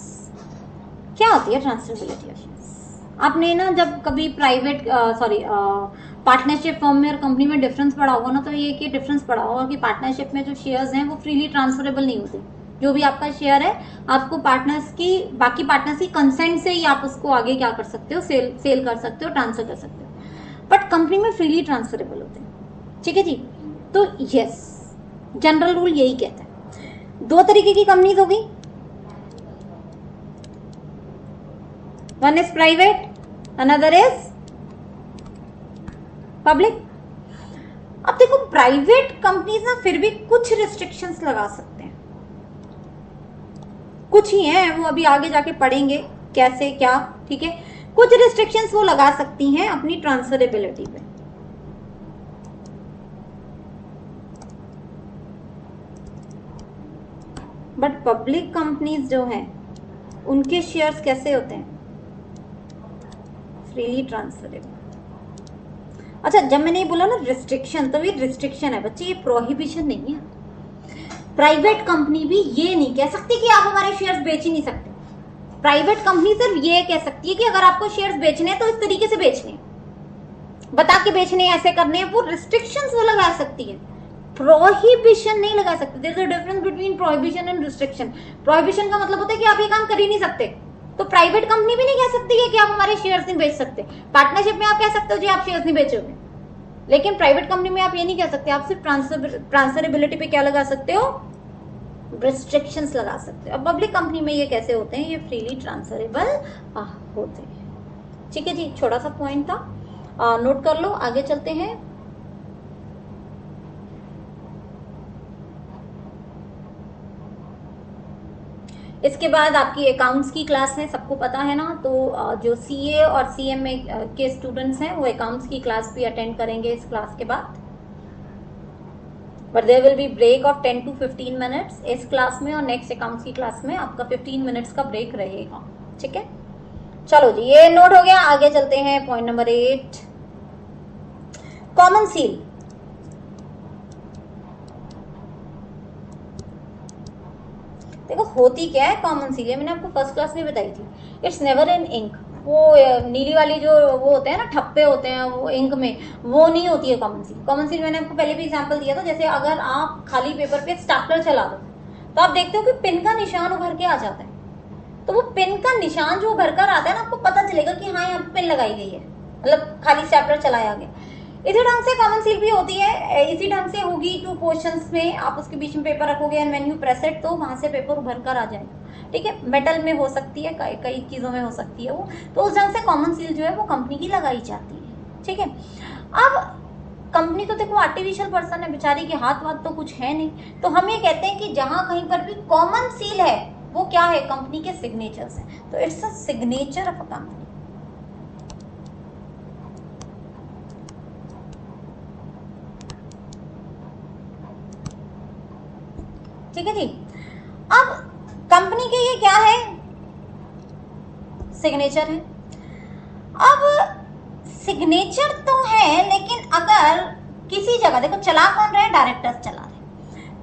क्या होती है ट्रांसफरेबिलिटी ऑफ शेयर्स? आपने ना जब कभी प्राइवेट पार्टनरशिप फॉर्म में और कंपनी में डिफरेंस पढ़ा होगा ना, तो ये डिफरेंस पढ़ा होगा कि पार्टनरशिप में जो शेयर्स हैं वो फ्रीली ट्रांसफरेबल नहीं होते। जो भी आपका शेयर है, आपको बाकी पार्टनर्स की कंसेंट से ही आप उसको आगे क्या कर सकते हो, सेल कर सकते हो, ट्रांसफर कर सकते हो। बट कंपनी में फ्रीली ट्रांसफरेबल होते हैं, ठीक है जी। तो यस, जनरल रूल यही कहता है। 2 तरीके की कंपनीज होगी, one is private, another is public. अब देखो, प्राइवेट कंपनीज ना फिर भी कुछ रिस्ट्रिक्शंस लगा सकते हैं, कुछ ही हैं, वो अभी आगे जाके पढ़ेंगे कैसे क्या, ठीक है। कुछ रिस्ट्रिक्शंस वो लगा सकती हैं अपनी ट्रांसफरेबिलिटी पे। बट पब्लिक कंपनीज जो हैं उनके शेयर्स कैसे होते हैं, फ्रीली ट्रांसफरेबल। अच्छा, जब मैंने ये बोला ना रिस्ट्रिक्शन, तो ये रिस्ट्रिक्शन है बच्चे, ये प्रोहिबिशन नहीं है। प्राइवेट कंपनी भी ये नहीं कह सकती कि आप हमारे शेयर्स बेच ही नहीं सकते। प्राइवेट कंपनी सिर्फ ये कह सकती है कि अगर आपको शेयर्स बेचने हैं तो इस तरीके से बेचने, बता के बेचने, ऐसे करने हैं। वो रिस्ट्रिक्शंस वो लगा सकती है, प्रोहिबिशन नहीं लगा सकते। There is a difference between prohibition and restriction. Prohibition का मतलब होता है कि आप ये काम कर ही नहीं सकते, तो प्राइवेट कंपनी भी नहीं कह सकती है कि आप हमारे शेयर्स नहीं बेच सकते। पार्टनरशिप में आप कह सकते हो जी आप शेयर्स नहीं बेचोगे, लेकिन प्राइवेट कंपनी में आप ये नहीं कह सकते। आप सिर्फ ट्रांसफरेबिलिटी पे क्या लगा सकते हो, रिस्ट्रिक्शंस लगा सकते हो। अब पब्लिक कंपनी में ये कैसे होते हैं, ये फ्रीली ट्रांसफरेबल होते हैं, ठीक है जी। छोटा सा पॉइंट था, नोट कर लो, आगे चलते हैं। इसके बाद आपकी अकाउंट्स की क्लास है, सबको पता है ना। तो जो सीए और सीएमए के स्टूडेंट्स हैं वो अकाउंट्स की क्लास भी अटेंड करेंगे इस क्लास के बाद, but there will be break of 10 to 15 minutes इस क्लास में, और नेक्स्ट अकाउंट्स की क्लास में आपका 15 मिनट्स का ब्रेक रहेगा, ठीक है। चलो जी, ये नोट हो गया। आगे चलते हैं पॉइंट नंबर 8, कॉमन सील। देखो होती क्या है कॉमन सील, मैंने आपको फर्स्ट क्लास में बताई थी। It's never in ink. वो नीली वाली जो वो होते हैं ना, ठप्पे होते हैं वो इंक में, वो नहीं होती है कॉमन सील। कॉमन सील मैंने आपको पहले भी एग्जांपल दिया था। जैसे अगर आप खाली पेपर पे स्टेपलर चला दो तो आप देखते हो कि पिन का निशान उभर के आ जाता है। तो वो पिन का निशान जो उभर कर आता है ना, आपको पता चलेगा कि हाँ यहाँ पे पिन लगाई गई है, मतलब खाली स्टेपलर चलाया गया। इसी ढंग से कॉमन सील भी होती है, इसी ढंग से होगी। 2 पोर्शंस में आप उसके बीच में पेपर रखोगे and when you press it तो वहां से पेपर उभर कर आ जाएगा, ठीक है। मेटल में हो सकती है, कई चीजों में हो सकती है वो। तो उस ढंग से कॉमन सील जो है वो कंपनी की लगाई जाती है, ठीक है। अब कंपनी तो देखो आर्टिफिशियल पर्सन है, बेचारी के हाथ वाथ तो कुछ है नहीं। तो हम ये कहते हैं कि जहां कहीं पर भी कॉमन सील है वो क्या है, कंपनी के सिग्नेचर्स हैं। तो it's a signature of a company. ठीक है जी। अब कंपनी के ये क्या है, सिग्नेचर है। अब सिग्नेचर तो है, लेकिन अगर किसी जगह देखो चला कौन रहे, डायरेक्टर्स चला रहे।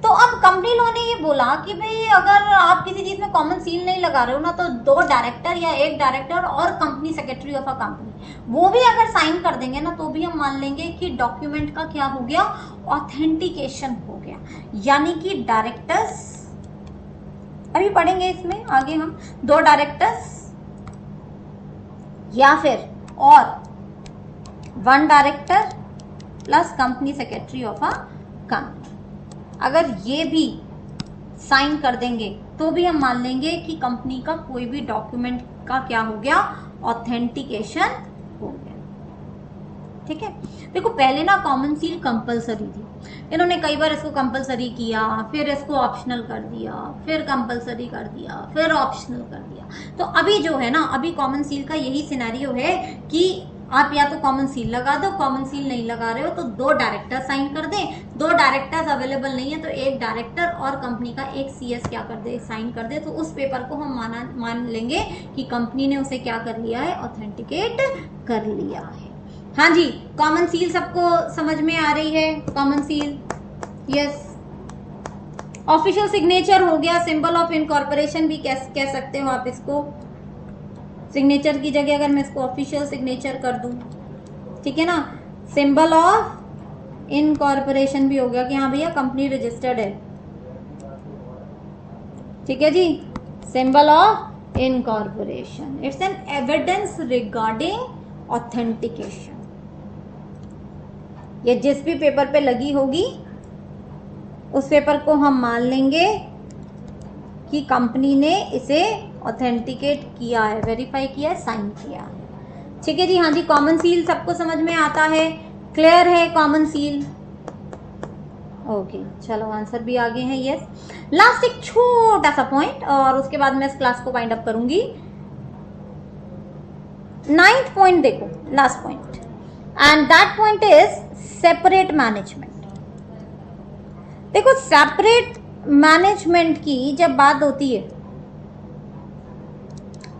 तो अब कंपनी लॉ ने ये बोला कि भाई अगर आप किसी चीज में कॉमन सील नहीं लगा रहे हो ना, तो 2 डायरेक्टर या 1 डायरेक्टर और company secretary of a company वो भी अगर साइन कर देंगे ना, तो भी हम मान लेंगे कि डॉक्यूमेंट का क्या हो गया, ऑथेंटिकेशन हो गया। यानी कि डायरेक्टर्स, अभी पढ़ेंगे इसमें आगे हम, 2 डायरेक्टर्स या फिर और 1 director plus company secretary of a company, अगर ये भी साइन कर देंगे तो भी हम मान लेंगे कि कंपनी का कोई भी डॉक्यूमेंट का क्या हो गया, ऑथेंटिकेशन हो गया, ठीक है। देखो पहले ना कॉमन सील कंपलसरी थी, इन्होंने कई बार इसको कंपलसरी किया, फिर इसको ऑप्शनल कर दिया, फिर कंपलसरी कर दिया, फिर ऑप्शनल कर दिया। तो अभी जो है ना, अभी कॉमन सील का यही सिनेरियो है कि आप या तो कॉमन सील लगा दो, कॉमन सील नहीं लगा रहे हो तो 2 डायरेक्टर साइन कर दें। 2 डायरेक्टर्स अवेलेबल नहीं है तो 1 डायरेक्टर और कंपनी का 1 CS क्या कर दे, साइन कर दे। तो उस पेपर को हम मान लेंगे कि कंपनी ने उसे क्या कर लिया है, ऑथेंटिकेट कर लिया है। हाँ जी, कॉमन सील सबको समझ में आ रही है, common seal, yes. Official signature हो गया, सिंबल ऑफ इनकॉर्पोरेशन भी कह सकते हो आप इसको। सिग्नेचर की जगह अगर मैं इसको ऑफिशियल सिग्नेचर कर दूं, ठीक है ना। सिंबल ऑफ इनकॉर्पोरेशन भी हो गया कि हाँ भैया कंपनी रजिस्टर्ड है, ठीक है जी। Symbol of incorporation, it's an evidence regarding authentication. ये जिस भी पेपर पे लगी होगी उस पेपर को हम मान लेंगे कि कंपनी ने इसे ऑथेंटिकेट किया है, वेरीफाई किया है, साइन किया है, ठीक है जी। हाँ जी, कॉमन सील सबको समझ में आता है, क्लियर है कॉमन सील, ओके। चलो आंसर भी आगे है, यस। लास्ट एक छोटा सा पॉइंट और उसके बाद मैं इस क्लास को वाइंड अप करूंगी। 9th पॉइंट देखो, last point, and that point is separate management. देखो सेपरेट मैनेजमेंट की जब बात होती है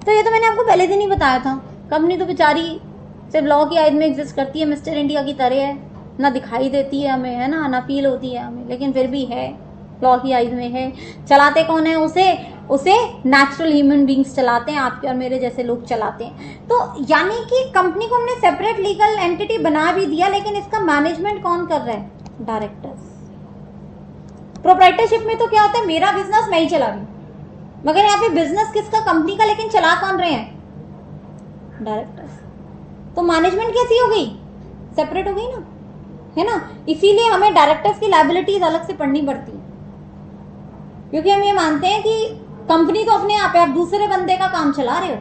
तो ये तो मैंने आपको पहले दिन ही बताया था, कंपनी तो बेचारी सिर्फ लॉ की आयत में एग्जिस्ट करती है, मिस्टर इंडिया की तरह है, ना दिखाई देती है हमें, है ना फील होती है हमें, लेकिन फिर भी है, लॉ की आयत में है। चलाते कौन है उसे नेचुरल ह्यूमन बींग्स चलाते हैं, आपके और मेरे जैसे लोग चलाते हैं। तो यानी कि कंपनी को हमने सेपरेट लीगल एंटिटी बना भी दिया, लेकिन इसका मैनेजमेंट कौन कर रहा है, डायरेक्टर्स। प्रोप्राइटरशिप में तो क्या होता है, मेरा बिजनेस मैं ही चला रही हूँ, मगर यहाँ पे बिजनेस किसका, कंपनी का, लेकिन चला कौन रहे हैं, डायरेक्टर्स। तो मैनेजमेंट कैसी हो गई, सेपरेट हो गई ना, है ना। इसीलिए हमें डायरेक्टर्स की लायबिलिटीज अलग से पढ़नी पड़ती है, क्योंकि हम ये मानते हैं कि कंपनी तो अपने आप है, आप दूसरे बंदे का काम चला रहे हो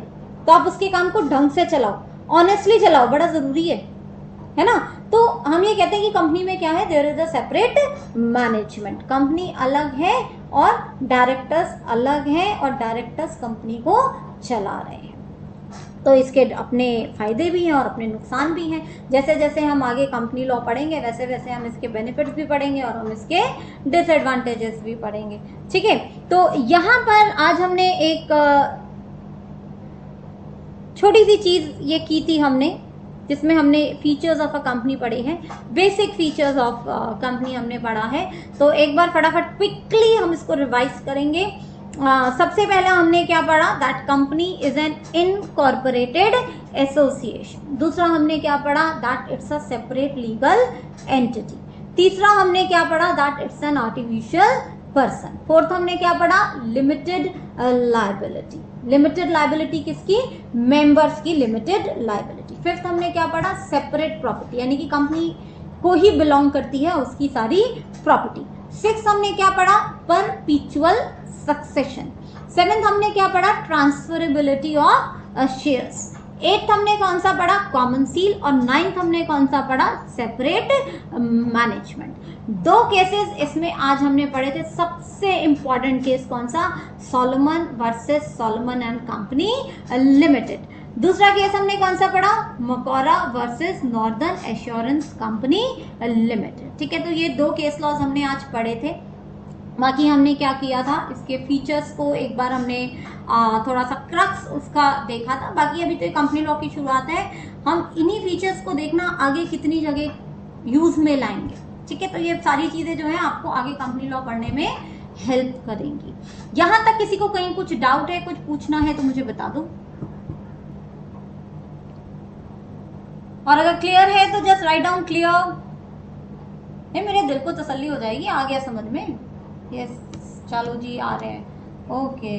तो आप उसके काम को ढंग से चलाओ, ऑनेस्टली चलाओ, बड़ा जरूरी है ना। तो हम ये कहते हैं कि कंपनी में क्या है, there is a separate management, company अलग है और डायरेक्टर्स अलग हैं और डायरेक्टर्स कंपनी को चला रहे हैं। तो इसके अपने फायदे भी हैं और अपने नुकसान भी हैं। जैसे जैसे हम आगे कंपनी लॉ पढ़ेंगे वैसे वैसे हम इसके बेनिफिट्स भी पढ़ेंगे और हम इसके डिसएडवांटेजेस भी पढ़ेंगे। ठीक है, तो यहाँ पर आज हमने एक छोटी सी चीज ये की थी हमने, जिसमें हमने फीचर्स ऑफ अ कंपनी पढ़े हैं, बेसिक फीचर्स ऑफ कंपनी हमने पढ़ा है। तो एक बार फटाफट क्विकली हम इसको रिवाइज करेंगे। सबसे पहले हमने क्या पढ़ा, that company is an incorporated association. दूसरा हमने क्या पढ़ा, that it's a separate legal entity. तीसरा हमने क्या पढ़ा, that it's an artificial person. Fourth हमने क्या पढ़ा, लिमिटेड लायबिलिटी। लिमिटेड लायबिलिटी किसकी, मेंबर्स की लिमिटेड लायबिलिटी। फिफ्थ हमने क्या पढ़ा, सेपरेट प्रॉपर्टी, यानी कि कंपनी को ही बिलोंग करती है उसकी सारी प्रॉपर्टी। सिक्स हमने क्या पढ़ा, परपीचुअल सक्सेशन। सेवेंथ हमने क्या पढ़ा, ट्रांसफरेबिलिटी ऑफ शेयर्स। एट्थ हमने कौन सा पढ़ा, कॉमन सील। और नाइन्थ हमने कौन सा पढ़ा, सेपरेट मैनेजमेंट। दो केसेस इसमें आज हमने पढ़े थे। सबसे इंपॉर्टेंट केस कौन सा, Salomon versus Salomon and company limited. दूसरा केस हमने कौन सा पढ़ा, Macaura versus Northern Assurance company limited. ठीक है, तो ये दो केस लॉज हमने आज पढ़े थे। बाकी हमने क्या किया था, इसके फीचर्स को एक बार हमने थोड़ा सा क्रक्स उसका देखा था। बाकी अभी तो ये कंपनी लॉ की शुरुआत है, हम इन्हीं फीचर्स को देखना आगे कितनी जगह यूज में लाएंगे। ठीक है, तो ये सारी चीजें जो है आपको आगे कंपनी लॉ पढ़ने में हेल्प करेंगी। यहां तक किसी को कहीं कुछ डाउट है, कुछ पूछना है तो मुझे बता दो, और अगर क्लियर है तो जस्ट राइट डाउन क्लियर। मेरे दिल को तसल्ली हो जाएगी, आ गया समझ में। यस, चालू जी आ रहे हैं, ओके।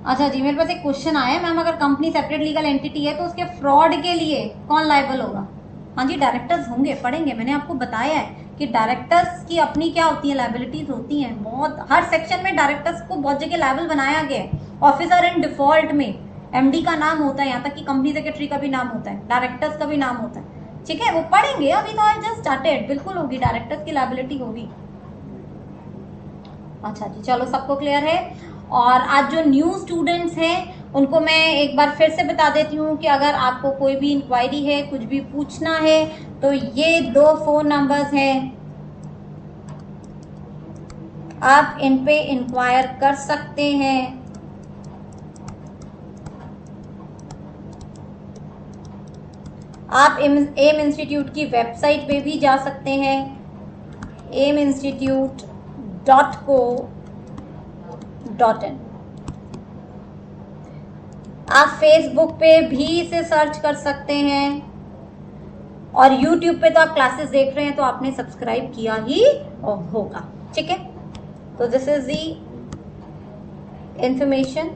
अच्छा जी, मेरे पास एक क्वेश्चन आया है, मैम अगर कंपनी सेपरेट लीगल एंटिटी है तो उसके फ्रॉड के लिए कौन लायबल होगा। हाँ जी, डायरेक्टर्स होंगे, पढ़ेंगे। मैंने आपको बताया है कि डायरेक्टर्स की अपनी क्या होती है, लायबिलिटीज होती हैं बहुत। हर सेक्शन में डायरेक्टर्स को बहुत जगह लायबल बनाया गया है। ऑफिसर इन डिफॉल्ट में एमडी का नाम होता है, यहाँ तक कि कंपनी सेक्रेटरी का भी नाम होता है, डायरेक्टर्स का भी नाम होता है। ठीक है, वो पढ़ेंगे, अभी तो आई जस्ट स्टार्टेड। बिल्कुल होगी, डायरेक्टर्स की लायबिलिटी होगी। अच्छा जी, चलो सबको क्लियर है। और आज जो न्यू स्टूडेंट्स हैं उनको मैं एक बार फिर से बता देती हूँ कि अगर आपको कोई भी इंक्वायरी है, कुछ भी पूछना है, तो ये दो फोन नंबर्स हैं, आप इन पे इंक्वायर कर सकते हैं। आप एम इंस्टीट्यूट की वेबसाइट पे भी जा सकते हैं, aminstitute.co.in। आप फेसबुक पे भी इसे सर्च कर सकते हैं, और यूट्यूब पे तो आप क्लासेस देख रहे हैं तो आपने सब्सक्राइब किया ही होगा। ठीक है, तो दिस इज दी इंफॉर्मेशन।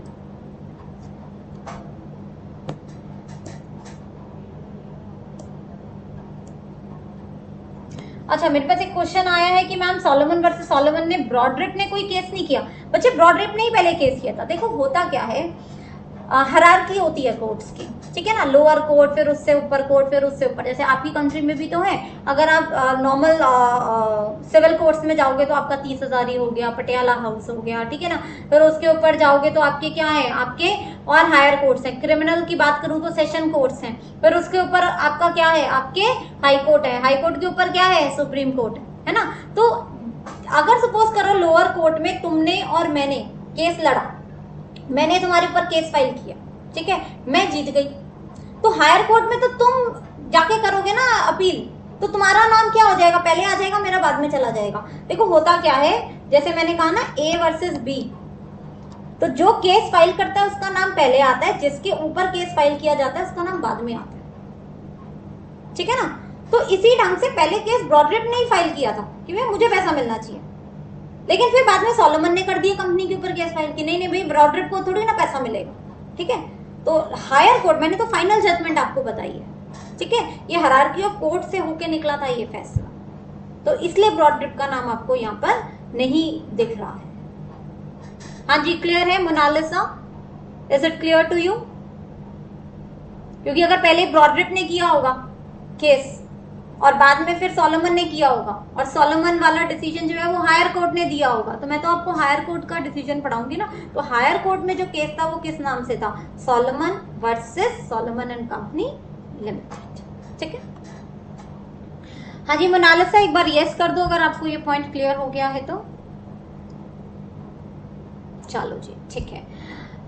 अच्छा, मेरे पास एक क्वेश्चन आया है कि मैम सॉलोमन वर्सेस सॉलोमन ने, ब्रॉडरिप ने कोई केस नहीं किया। बच्चे, ब्रॉडरिप ने ही पहले केस किया था। देखो होता क्या है, हायरार्की होती है कोर्ट्स की। ठीक है ना, लोअर कोर्ट, फिर उससे ऊपर कोर्ट, फिर उससे ऊपर। जैसे आपकी कंट्री में भी तो है, अगर आप नॉर्मल सिविल कोर्ट्स में जाओगे तो आपका 30,000 ही हो गया, पटियाला हाउस हो गया। ठीक है ना, फिर उसके ऊपर जाओगे तो आपके क्या है, आपके और हायर कोर्ट्स है। क्रिमिनल की बात करूं तो सेशन कोर्ट्स हैं। फिर उसके ऊपर आपका क्या है, आपके हाई कोर्ट है। हाई कोर्ट के ऊपर क्या है, सुप्रीम कोर्ट है ना। तो अगर सपोज करो लोअर कोर्ट में तुमने और मैंने केस लड़ा, मैंने तुम्हारे ऊपर केस फाइल किया, ठीक है, मैं जीत गई, तो हायर कोर्ट में तो तुम जाके करोगे ना अपील, तो तुम्हारा नाम क्या हो जाएगा, पहले आ जाएगा, मेरा बाद में चला जाएगा। देखो होता क्या है, जैसे मैंने कहा ना ए वर्सेस बी, तो जो केस फाइल करता है उसका नाम पहले आता है, जिसके ऊपर केस फाइल किया जाता है उसका नाम बाद में आता है। ठीक है ना, तो इसी ढंग से पहले केस ब्रॉडरिप ने ही फाइल किया था कि भाई मुझे पैसा मिलना चाहिए, लेकिन फिर बाद में सॉलोमन ने कर दिया कंपनी के ऊपर केस फाइल की, नहीं नहीं भाई ब्रॉडरिप को थोड़ी ना पैसा मिलेगा। ठीक है, तो हायर कोर्ट, मैंने तो फाइनल जजमेंट आपको बताई है। ठीक है, ये हायरार्की ऑफ कोर्ट से होके निकला था ये फैसला, तो इसलिए ब्रॉडरिप का नाम आपको यहाँ पर नहीं दिख रहा है। हाँ जी, क्लियर है Monalisa, is it clear to you? क्योंकि अगर पहले ब्रॉडरिप ने किया होगा केस और बाद में फिर सोलोमन ने किया होगा, और सोलोमन वाला डिसीजन जो है वो हायर कोर्ट ने दिया होगा। तो मैं तो आपको हायर कोर्ट का डिसीजन पढ़ाऊंगी ना। तो हायर कोर्ट में जो केस था वो किस नाम से था? Solomon versus Solomon and company limited. ठीक है, हाँ जी मोनालिसा एक बार यस कर दो अगर आपको ये पॉइंट क्लियर हो गया है तो। चलो जी ठीक है,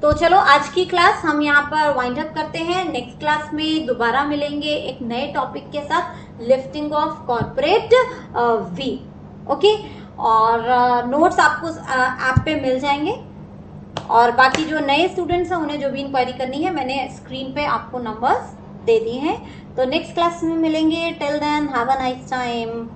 तो चलो आज की क्लास हम यहाँ पर वाइंड अप करते हैं। नेक्स्ट क्लास में दोबारा मिलेंगे एक नए टॉपिक के साथ, lifting of corporate veil. Okay, और नोट्स आपको ऐप पे मिल जाएंगे, और बाकी जो नए स्टूडेंट्स हैं उन्हें जो भी इंक्वायरी करनी है मैंने स्क्रीन पे आपको नंबर्स दे दिए हैं। तो नेक्स्ट क्लास में मिलेंगे, till then have a nice time.